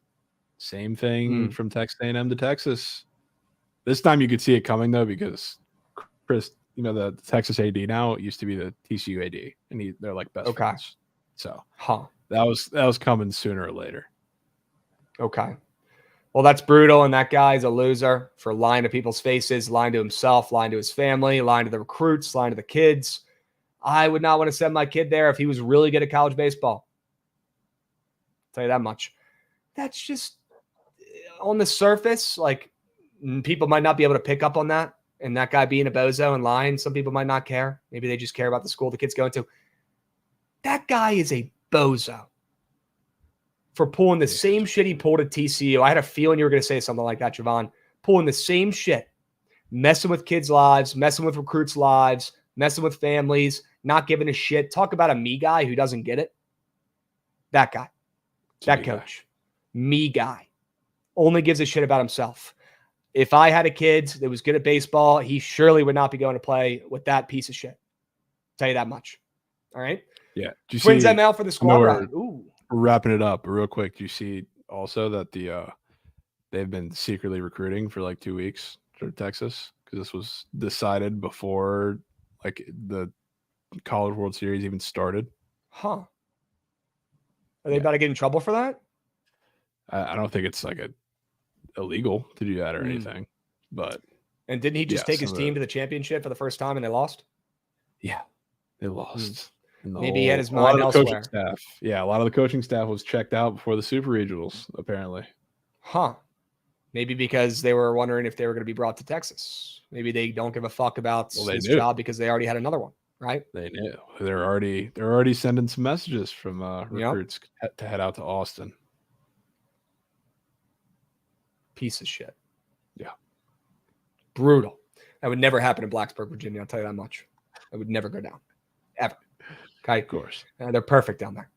Same thing from Texas A&M to Texas. This time you could see it coming, though, because Chris, you know, the Texas AD now used to be the TCU AD, and they're like best friends. So that was coming sooner or later. Okay. Well, that's brutal, and that guy's a loser for lying to people's faces, lying to himself, lying to his family, lying to the recruits, lying to the kids. I would not want to send my kid there if he was really good at college baseball. I'll tell you that much. That's just on the surface, like, people might not be able to pick up on that, and that guy being a bozo and lying, some people might not care. Maybe they just care about the school the kid's going to. That guy is a bozo for pulling the same shit he pulled at TCU. I had a feeling you were going to say something like that, Jovan. Pulling the same shit, messing with kids' lives, messing with recruits' lives, messing with families, not giving a shit. Talk about a me guy who doesn't get it. That guy, that coach, me guy, only gives a shit about himself. If I had a kid that was good at baseball, he surely would not be going to play with that piece of shit. I'll tell you that much. All right? Yeah. Twins ML for the squad ride. Ooh. We're wrapping it up real quick. Do you see also that they've been secretly recruiting for like 2 weeks for Texas? Because this was decided before like the College World Series even started. Huh. Are they about to get in trouble for that? I don't think it's like illegal to do that or anything. But and didn't he just take his team to the championship for the first time and they lost? Yeah, they lost. Maybe he had his mind elsewhere. Staff. Yeah, a lot of the coaching staff was checked out before the Super Regionals, apparently. Huh. Maybe because they were wondering if they were going to be brought to Texas. Maybe they don't give a fuck about his job because they already had another one, right? They knew. They're already sending some messages from recruits to head out to Austin. Piece of shit. Yeah. Brutal. That would never happen in Blacksburg, Virginia. I'll tell you that much. It would never go down. Ever. Okay. Of course. They're perfect down there.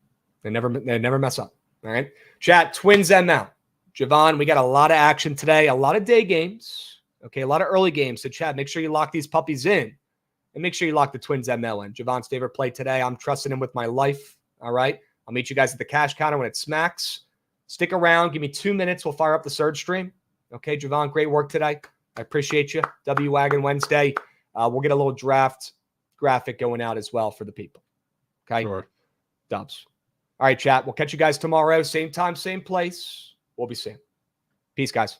They never mess up. All right. Chat, Twins ML. Jovan, we got a lot of action today, a lot of day games. Okay, a lot of early games. So, Chad, make sure you lock these puppies in. And make sure you lock the Twins ML in. Jovan's favorite play today. I'm trusting him with my life. All right. I'll meet you guys at the cash counter when it smacks. Stick around. Give me 2 minutes. We'll fire up the surge stream. Okay, Jovan, great work today. I appreciate you. W-Wagon Wednesday. We'll get a little draft graphic going out as well for the people. Okay? Sure. Dubs. All right, chat. We'll catch you guys tomorrow. Same time, same place. We'll be seeing. Peace, guys.